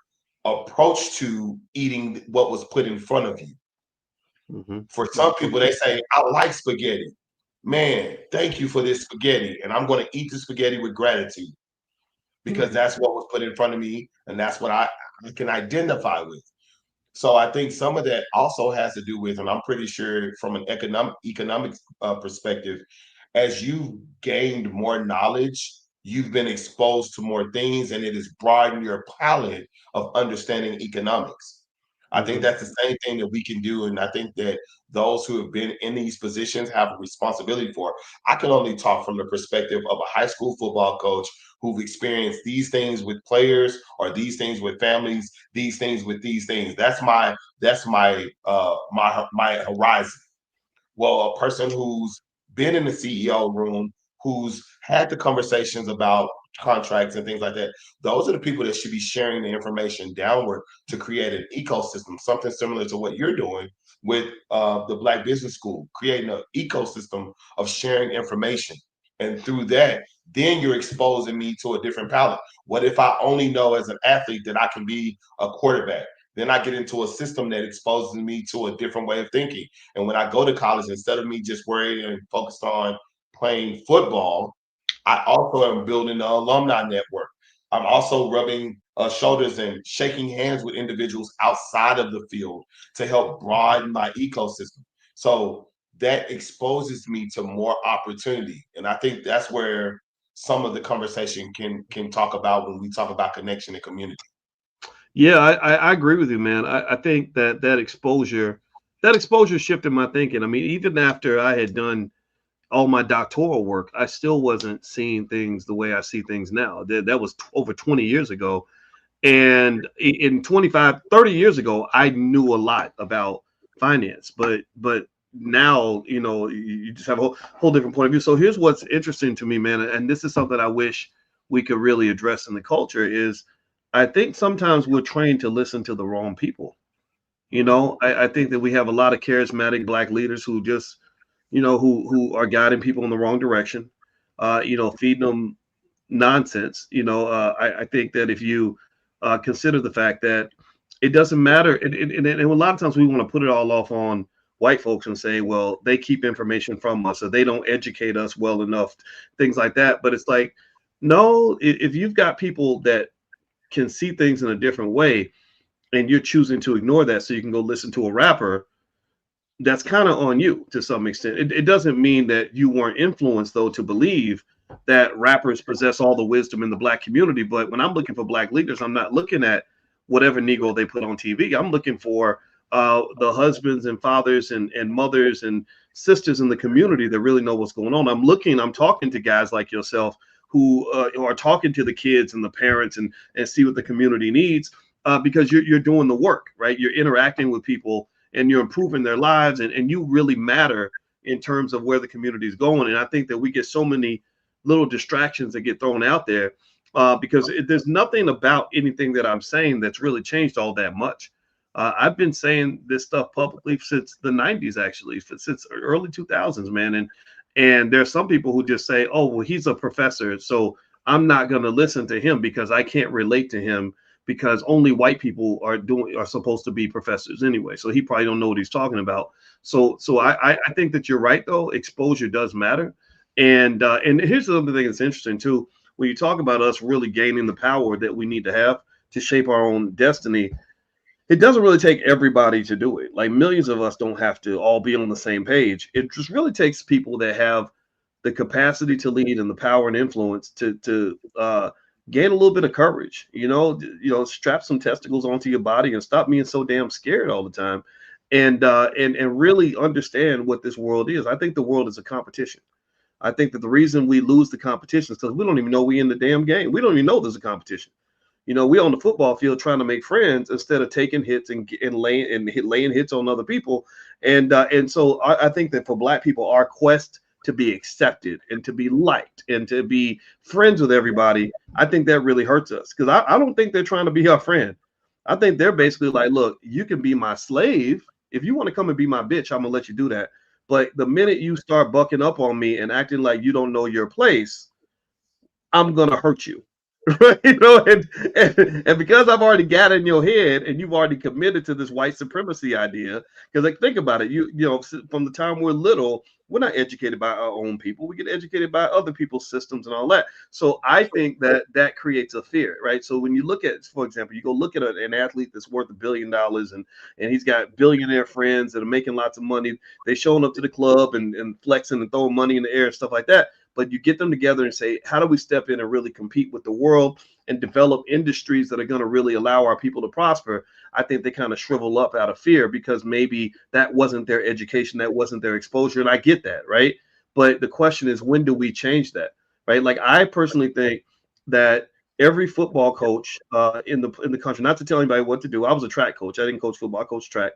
approach to eating what was put in front of you. For some people, they say, I like spaghetti. Man, thank you for this spaghetti. And I'm going to eat the spaghetti with gratitude because that's what was put in front of me. And that's what I can identify with. So I think some of that also has to do with, and I'm pretty sure from an economic perspective, as you've gained more knowledge, you've been exposed to more things, and it has broadened your palette of understanding economics. I think that's the same thing that we can do, and I think that those who have been in these positions have a responsibility for. I can only talk from the perspective of a high school football coach who've experienced these things with players, or these things with families, these things with these things. That's my my horizon. Well, a person who's been in the CEO room, who's had the conversations about contracts and things like that, those are the people that should be sharing the information downward to create an ecosystem, something similar to what you're doing with the Black Business School, creating an ecosystem of sharing information. And through that, then you're exposing me to a different palette. What if I only know as an athlete that I can be a quarterback? Then I get into a system that exposes me to a different way of thinking. And when I go to college, instead of me just worried and focused on playing football, I also am building an alumni network. I'm also rubbing shoulders and shaking hands with individuals outside of the field to help broaden my ecosystem. So that exposes me to more opportunity. And I think that's where some of the conversation can talk about when we talk about connection and community. Yeah, I agree with you, man. I think that exposure shifted my thinking. I mean, even after I had done all my doctoral work, I still wasn't seeing things the way I see things now. That was over 20 years ago. And in 25, 30 years ago, I knew a lot about finance, but now, you just have a whole different point of view. So here's what's interesting to me, man. And this is something I wish we could really address in the culture is I think sometimes we're trained to listen to the wrong people. I think that we have a lot of charismatic Black leaders who just, who are guiding people in the wrong direction, feeding them nonsense. I think that if you consider the fact that it doesn't matter, and a lot of times we want to put it all off on white folks and say, well, they keep information from us or they don't educate us well enough, things like that. But it's like, no, if you've got people that can see things in a different way and you're choosing to ignore that so you can go listen to a rapper, that's kind of on you to some extent. It doesn't mean that you weren't influenced, though, to believe that rappers possess all the wisdom in the Black community. But when I'm looking for Black leaders, I'm not looking at whatever Negro they put on TV. I'm looking for the husbands and fathers and mothers and sisters in the community that really know what's going on. I'm talking to guys like yourself who are talking to the kids and the parents and see what the community needs, because you're doing the work, right? You're interacting with people and you're improving their lives, and you really matter in terms of where the community is going. And I think that we get so many little distractions that get thrown out there, because there's nothing about anything that I'm saying that's really changed all that much. I've been saying this stuff publicly since the 90s, actually, since early 2000s, man. And there's some people who just say, oh, well, he's a professor, so I'm not going to listen to him because I can't relate to him, because only white people are supposed to be professors anyway. So he probably don't know what he's talking about. So I think that you're right, though. Exposure does matter. And here's the other thing that's interesting too. When you talk about us really gaining the power that we need to have to shape our own destiny, it doesn't really take everybody to do it. Like, millions of us don't have to all be on the same page. It just really takes people that have the capacity to lead and the power and influence to gain a little bit of courage. Strap some testicles onto your body and stop being so damn scared all the time, and really understand what this world is. I think the world is a competition. I think that the reason we lose the competition is because we don't even know we in the damn game. We don't even know there's a competition. We on the football field trying to make friends instead of taking hits and laying hits on other people. And so I think that for Black people, our quest to be accepted and to be liked and to be friends with everybody, I think that really hurts us, because I don't think they're trying to be our friend. I think they're basically like, look, you can be my slave. If you want to come and be my bitch, I'm gonna let you do that. But the minute you start bucking up on me and acting like you don't know your place, I'm gonna hurt you. Right? And because I've already got in your head and you've already committed to this white supremacy idea, because, like, think about it, from the time we're little, we're not educated by our own people. We get educated by other people's systems and all that. So I think that creates a fear, right? So when you look at, for example, you go look at an athlete that's worth $1 billion, and he's got billionaire friends that are making lots of money. They showing up to the club and flexing and throwing money in the air and stuff like that. But you get them together and say, how do we step in and really compete with the world and develop industries that are going to really allow our people to prosper? I think they kind of shrivel up out of fear, because maybe that wasn't their education, that wasn't their exposure. And I get that, right? But the question is, when do we change that, right? Like, I personally think that every football coach in the country, not to tell anybody what to do, I was a track coach. I didn't coach football, I coached track.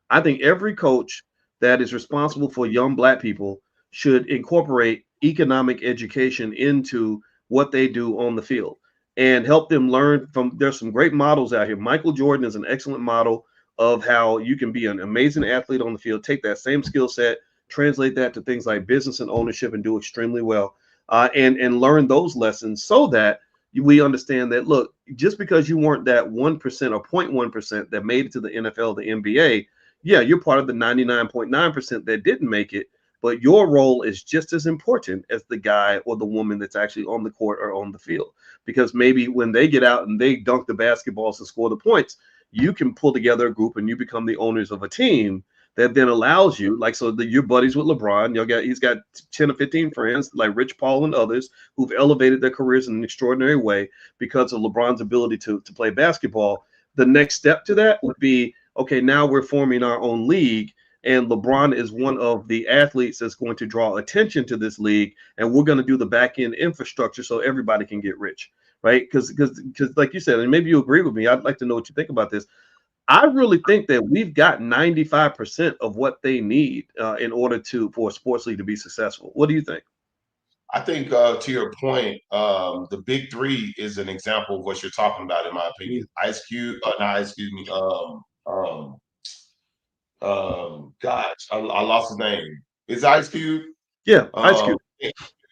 I think every coach that is responsible for young Black people should incorporate economic education into what they do on the field and help them learn from. There's some great models out here. Michael Jordan is an excellent model of how you can be an amazing athlete on the field, take that same skill set, translate that to things like business and ownership, and do extremely well, and learn those lessons, so that we understand that, look, just because you weren't that 1% or 0.1% that made it to the NFL, the NBA, yeah, you're part of the 99.9% that didn't make it. But your role is just as important as the guy or the woman that's actually on the court or on the field. Because maybe when they get out and they dunk the basketballs and score the points, you can pull together a group and you become the owners of a team that then allows you, like, so that you're buddies with LeBron. He's got 10 or 15 friends like Rich Paul and others who've elevated their careers in an extraordinary way because of LeBron's ability to play basketball. The next step to that would be, okay, now we're forming our own league. And LeBron is one of the athletes that's going to draw attention to this league, and we're going to do the back end infrastructure so everybody can get rich, right? Because like you said, and maybe you agree with me, I'd like to know what you think about this. I really think that we've got 95% of what they need in order for a sports league to be successful. What do you think? I think, to your point, the big three is an example of what you're talking about, in my opinion. Ice Cube, not excuse me, gosh, I lost his name. Is Ice Cube? Yeah, Ice Cube.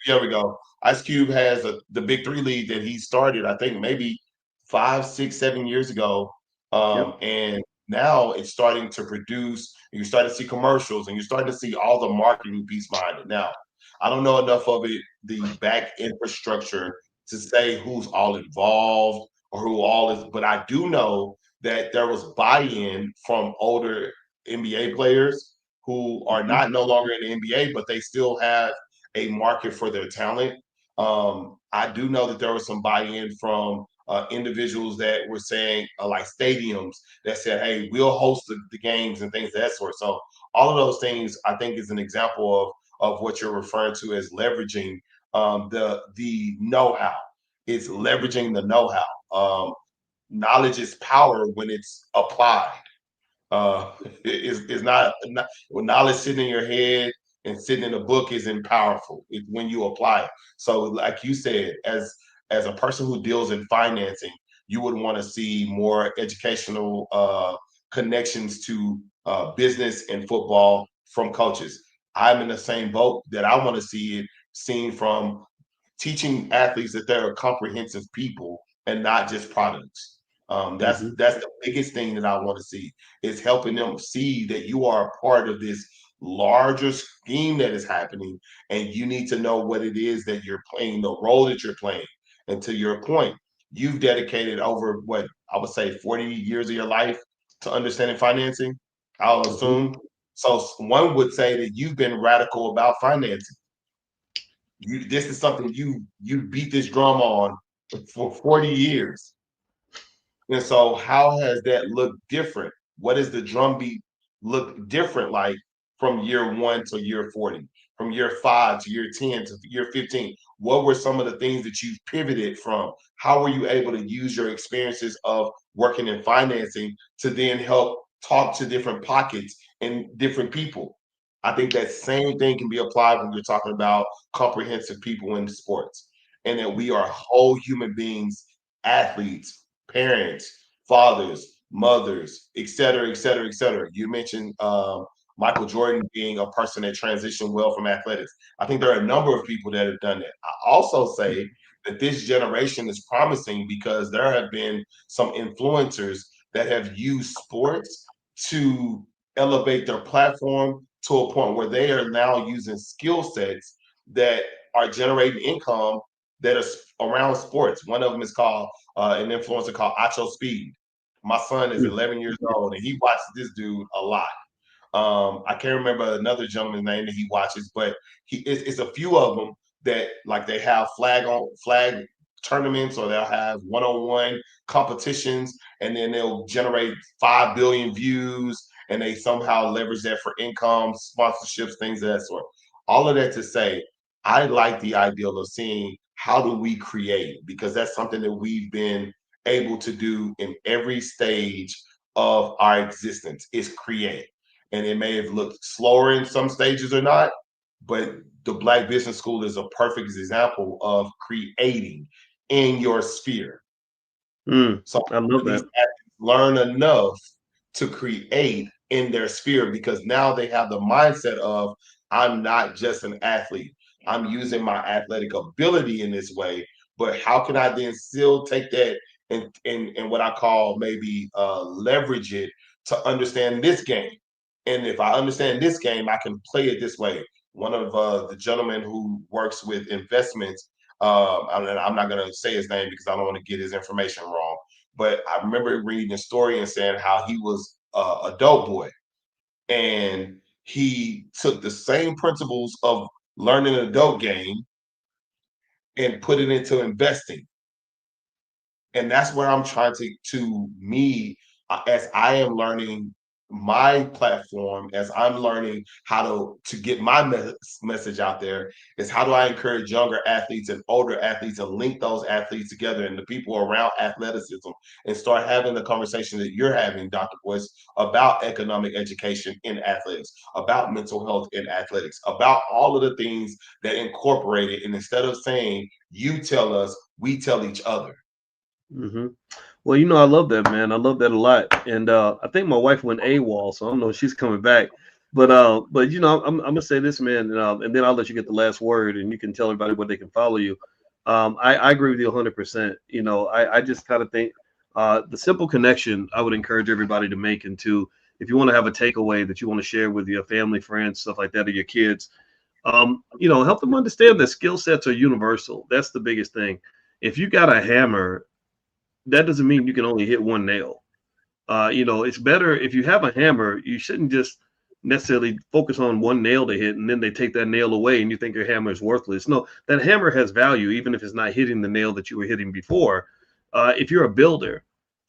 There we go. Ice Cube has the Big Three league that he started, I think maybe 5, 6, 7 years ago, and now it's starting to produce. You're starting to see commercials, and you're starting to see all the marketing piece behind it. Now, I don't know enough of it, the back infrastructure, to say who's all involved or who all is, but I do know that there was buy-in from older NBA players who are not no longer in the NBA, but they still have a market for their talent. I do know that there was some buy-in from individuals that were saying, like stadiums that said, hey, we'll host the games and things of that sort. So All of those things, I think, is an example of what you're referring to as leveraging the know-how. It's leveraging the know-how. Knowledge is power when it's applied. Is not when knowledge sitting in your head and sitting in a book isn't powerful. It's when you apply it. So, like you said, as a person who deals in financing, you would want to see more educational connections to business and football from coaches. I'm in the same boat that I want to see it seen from teaching athletes that they're comprehensive people and not just products. That's the biggest thing that I want to see is helping them see that you are a part of this larger scheme that is happening, and you need to know what it is that you're playing, the role that you're playing. And to your point, you've dedicated over what I would say 40 years of your life to understanding financing. I'll assume. So one would say that you've been radical about financing. This is something you beat this drum on for 40 years. And so how has that looked different? What does the drumbeat look different like from year 1 to year 40, from year 5 to year 10 to year 15? What were some of the things that you've pivoted from? How were you able to use your experiences of working in financing to then help talk to different pockets and different people? I think that same thing can be applied when you're talking about comprehensive people in sports, and that we are whole human beings, athletes, parents, fathers, mothers, et cetera, et cetera, et cetera. You mentioned Michael Jordan being a person that transitioned well from athletics. I think there are a number of people that have done that. I also say that this generation is promising because there have been some influencers that have used sports to elevate their platform to a point where they are now using skill sets that are generating income that are around sports. One of them is called an influencer called Acho Speed. My son is 11 years old and he watches this dude a lot. I can't remember another gentleman's name that he watches, but it's a few of them that like they have flag tournaments or they'll have one-on-one competitions, and then they'll generate 5 billion views and they somehow leverage that for income, sponsorships, things of that sort. All of that to say, I like the ideal of seeing how do we create, because that's something that we've been able to do in every stage of our existence is create. And it may have looked slower in some stages or not, but the Black Business School is a perfect example of creating in your sphere. So I love these that. athletes learn enough to create in their sphere because now they have the mindset of I'm not just an athlete. I'm using my athletic ability in this way, but how can I then still take that and what I call maybe leverage it to understand this game? And if I understand this game, I can play it this way. One of the gentlemen who works with investments, I'm not going to say his name because I don't want to get his information wrong. But I remember reading a story and saying how he was a dope boy, and he took the same principles of learning a dope game and put it into investing. And that's where I'm trying to me as I am learning my platform, as I'm learning how to get my message out there, is how do I encourage younger athletes and older athletes and link those athletes together and the people around athleticism and start having the conversation that you're having, Dr. Boyce, about economic education in athletics, about mental health in athletics, about all of the things that incorporate it. And instead of saying you tell us, we tell each other. hmm Well, I love that, man. I love that a lot. And I think my wife went AWOL, so I don't know if she's coming back. But I'm gonna say this, man, and then I'll let you get the last word, and you can tell everybody where they can follow you. I agree with you 100%. I just kind of think the simple connection I would encourage everybody to make into if you want to have a takeaway that you want to share with your family, friends, stuff like that, or your kids. Help them understand that skill sets are universal. That's the biggest thing. If you got a hammer, that doesn't mean you can only hit one nail. It's better if you have a hammer, you shouldn't just necessarily focus on one nail to hit and then they take that nail away and you think your hammer is worthless. No, that hammer has value, even if it's not hitting the nail that you were hitting before. If you're a builder,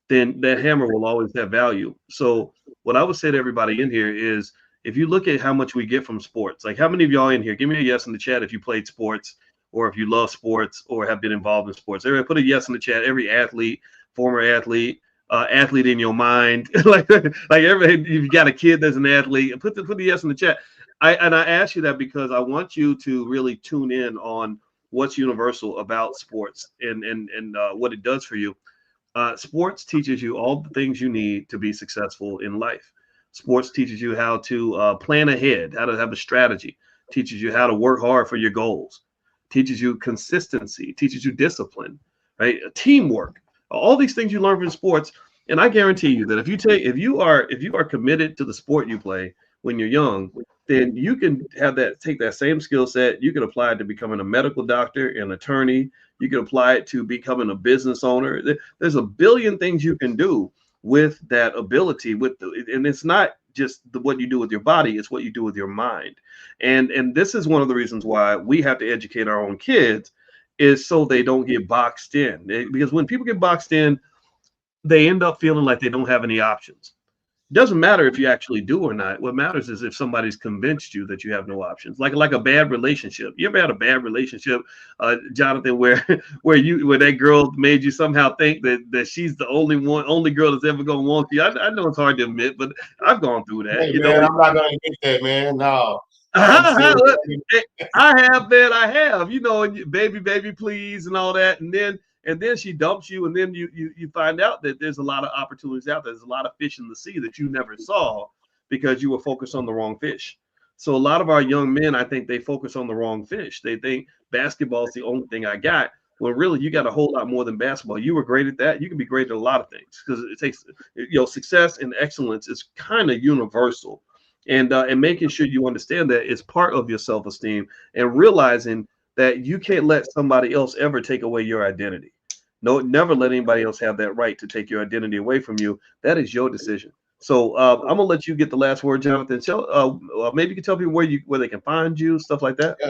then that hammer will always have value. So what I would say to everybody in here is if you look at how much we get from sports, like how many of y'all in here, give me a yes in the chat if you played sports or if you love sports or have been involved in sports. Everybody put a yes in the chat. Every athlete, former athlete, athlete in your mind, like every if you got a kid that's an athlete, put the yes in the chat. I ask you that because I want you to really tune in on what's universal about sports and what it does for you. Sports teaches you all the things you need to be successful in life. Sports teaches you how to plan ahead, how to have a strategy, teaches you how to work hard for your goals, teaches you consistency, teaches you discipline, right? Teamwork, all these things you learn from sports. And I guarantee you that if you are committed to the sport you play when you're young, then you can take that same skill set. You can apply it to becoming a medical doctor, an attorney. You can apply it to becoming a business owner. There's a billion things you can do with that ability. And it's not just what you do with your body; it's what you do with your mind. And this is one of the reasons why we have to educate our own kids, is so they don't get boxed in. Because when people get boxed in, they end up feeling like they don't have any options. It doesn't matter if you actually do or not. What matters is if somebody's convinced you that you have no options. Like a bad relationship. You ever had a bad relationship, Jonathan, where where that girl made you somehow think that she's the only girl that's ever gonna want you? I know it's hard to admit, but I've gone through that. Hey, man, I'm not gonna admit that, man. No, I'm still. I have, man. I have. Baby, please, and all that, and then she dumps you, and then you find out that there's a lot of opportunities out there. There's a lot of fish in the sea that you never saw because you were focused on the wrong fish. So a lot of our young men, I think, they focus on the wrong fish. They think basketball is the only thing I got. Well, really, you got a whole lot more than basketball. You were great at that. You can be great at a lot of things because it takes, success and excellence is kind of universal. And making sure you understand that is part of your self-esteem and realizing that you can't let somebody else ever take away your identity. No, never let anybody else have that right to take your identity away from you. That is your decision. So I'm gonna let you get the last word, Jonathan. Maybe you can tell people where they can find you, stuff like that. Yeah.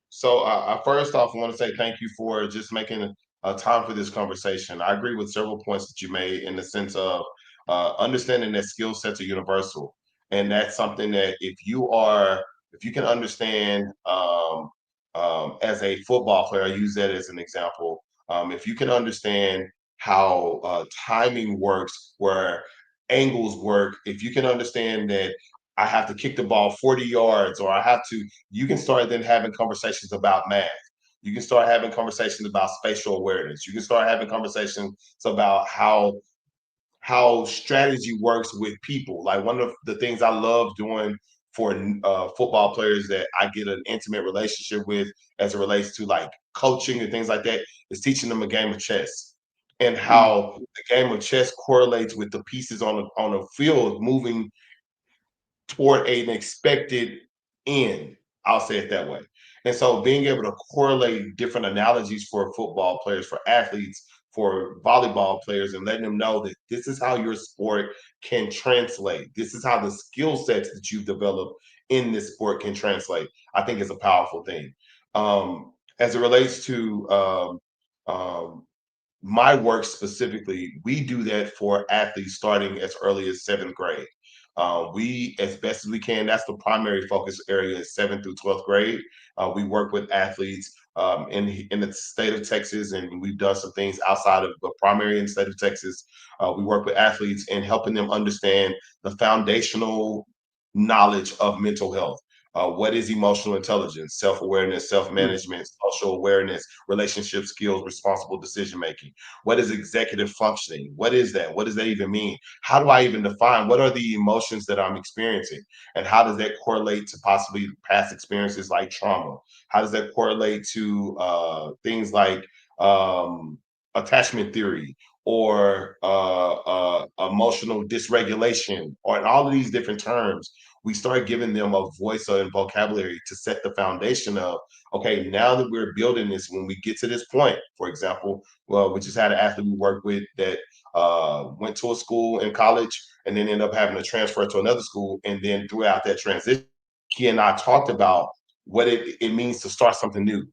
So I first off want to say thank you for just making a time for this conversation. I agree with several points that you made in the sense of understanding that skill sets are universal, and that's something that if you can understand as a football player, I use that as an example. If you can understand how timing works, where angles work, if you can understand that I have to kick the ball 40 yards, or you can start then having conversations about math. You can start having conversations about spatial awareness. You can start having conversations about how strategy works with people. Like one of the things I love doing for football players that I get an intimate relationship with as it relates to like coaching and things like that is teaching them a game of chess and how the game of chess correlates with the pieces on a field moving toward an expected end. I'll say it that way. And so being able to correlate different analogies for football players, for athletes, for volleyball players, and letting them know that this is how your sport can translate. This is how the skill sets that you've developed in this sport can translate. I think is a powerful thing. As it relates to my work specifically, we do that for athletes starting as early as seventh grade. We, as best as we can, that's the primary focus area is 7th through 12th grade. We work with athletes in the state of Texas, and we've done some things outside of the primary in the state of Texas. We work with athletes in helping them understand the foundational knowledge of mental health. What is emotional intelligence, self-awareness, self-management, social awareness, relationship skills, responsible decision-making? What is executive functioning? What is that? What does that even mean? How do I even define what are the emotions that I'm experiencing? And how does that correlate to possibly past experiences like trauma? How does that correlate to things like attachment theory or emotional dysregulation, or in all of these different terms? We start giving them a voice and vocabulary to set the foundation of, okay, now that we're building this, when we get to this point, for example, well, we just had an athlete we worked with that went to a school in college and then ended up having to transfer to another school. And then throughout that transition, he and I talked about what it means to start something new.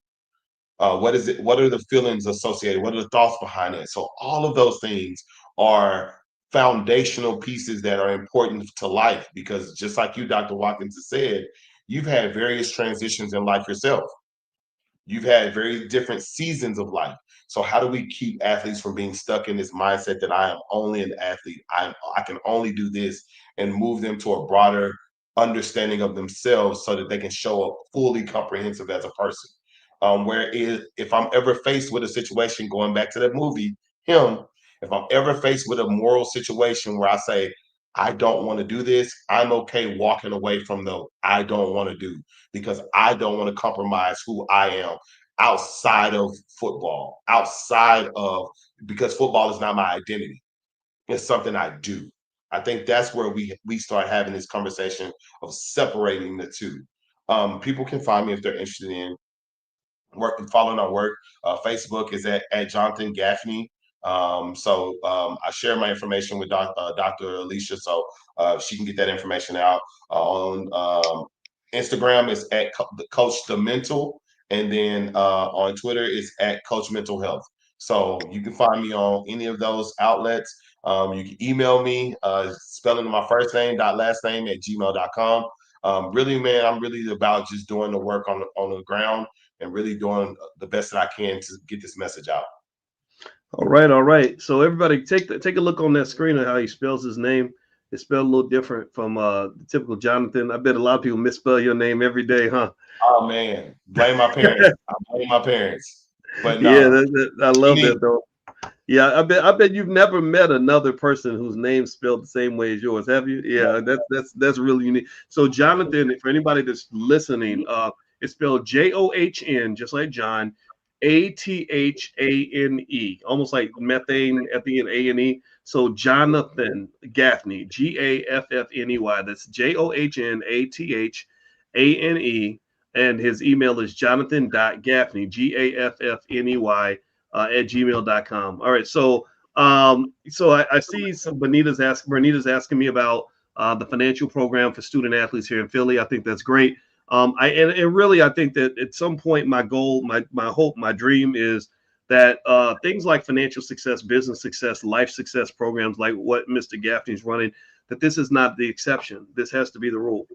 What is it? What are the feelings associated? What are the thoughts behind it? So all of those things are foundational pieces that are important to life, because just like you, Dr. Watkins, has said, you've had various transitions in life yourself. You've had very different seasons of life. So how do we keep athletes from being stuck in this mindset that I am only an athlete, I can only do this, and move them to a broader understanding of themselves so that they can show up fully comprehensive as a person? If I'm ever faced with a situation, going back to that movie, him, if I'm ever faced with a moral situation where I say, I don't want to do this, I'm okay walking away from the I don't want to do, because I don't want to compromise who I am outside of football, because football is not my identity. It's something I do. I think that's where we start having this conversation of separating the two. People can find me if they're interested in work and following our work. Facebook is at Jonathan Gaffney. I share my information with Dr. Alicia, so she can get that information out. On Instagram is at Coach the Mental, and then on Twitter is at Coach Mental Health. So you can find me on any of those outlets. You can email me, spelling my first name, last name at gmail.com. Really, man, I'm really about just doing the work on the ground and really doing the best that I can to get this message out. All right. So everybody, take a look on that screen of how he spells his name. It's spelled a little different from the typical Jonathan. I bet a lot of people misspell your name every day, huh? Oh man, blame my parents. I blame my parents. But no, yeah, I love that though. Yeah, I bet you've never met another person whose name spelled the same way as yours, have you? Yeah, that's really unique. So Jonathan, for anybody that's listening, it's spelled John, just like John, Athane, almost like methane at the end, A-N-E. So Johnathane Gaffney, Gaffney. That's Johnathane, and his email is jonathan.gaffney, Gaffney, at gmail.com. All right. So I see some Bernita's asking me about the financial program for student athletes here in Philly. I think that's great. I think that at some point, my goal, my hope, my dream is that things like financial success, business success, life success programs like what Mr. Gaffney's running, that this is not the exception. This has to be the rule.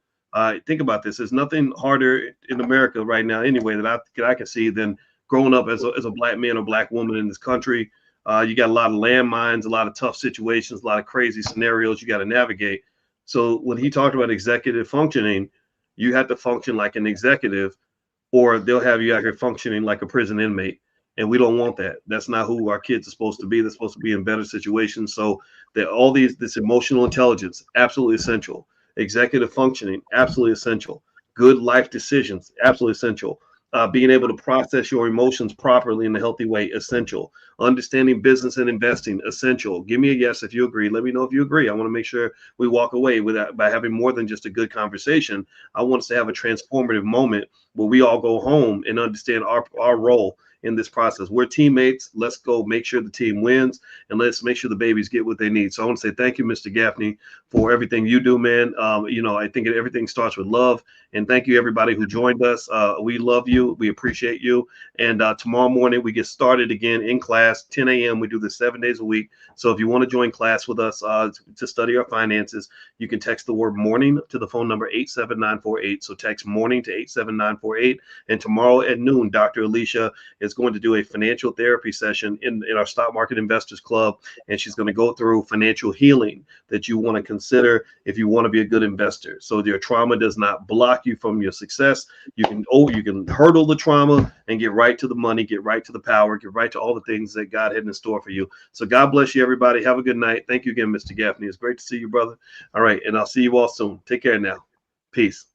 Think about this. There's nothing harder in America right now, anyway, that I can see than growing up as a black man or black woman in this country. You got a lot of landmines, a lot of tough situations, a lot of crazy scenarios you got to navigate. So when he talked about executive functioning, you have to function like an executive, or they'll have you out here functioning like a prison inmate. And we don't want that. That's not who our kids are supposed to be. They're supposed to be in better situations. So that this emotional intelligence, absolutely essential. Executive functioning, absolutely essential. Good life decisions, absolutely essential. Being able to process your emotions properly in a healthy way, essential. Understanding business and investing, essential. Give me a yes if you agree. Let me know if you agree. I want to make sure we walk away with that by having more than just a good conversation. I want us to have a transformative moment where we all go home and understand our role in this process. We're teammates. Let's go make sure the team wins, and let's make sure the babies get what they need. So I want to say thank you, Mr. Gaffney, for everything you do, man. I think everything starts with love. And thank you, everybody who joined us. We love you. We appreciate you. And tomorrow morning, we get started again in class, 10 a.m. We do this 7 days a week. So if you want to join class with us to study our finances, you can text the word morning to the phone number 87948. So text morning to 87948. And tomorrow at noon, Dr. Alicia is going to do a financial therapy session in our Stock Market Investors Club. And she's going to go through financial healing that you want to consider if you want to be a good investor. So your trauma does not block you from your success. You can hurdle the trauma and get right to the money, get right to the power, get right to all the things that God had in store for you. So God bless you, everybody. Have a good night. Thank you again, Mr. Gaffney. It's great to see you, brother. All right. And I'll see you all soon. Take care now. Peace.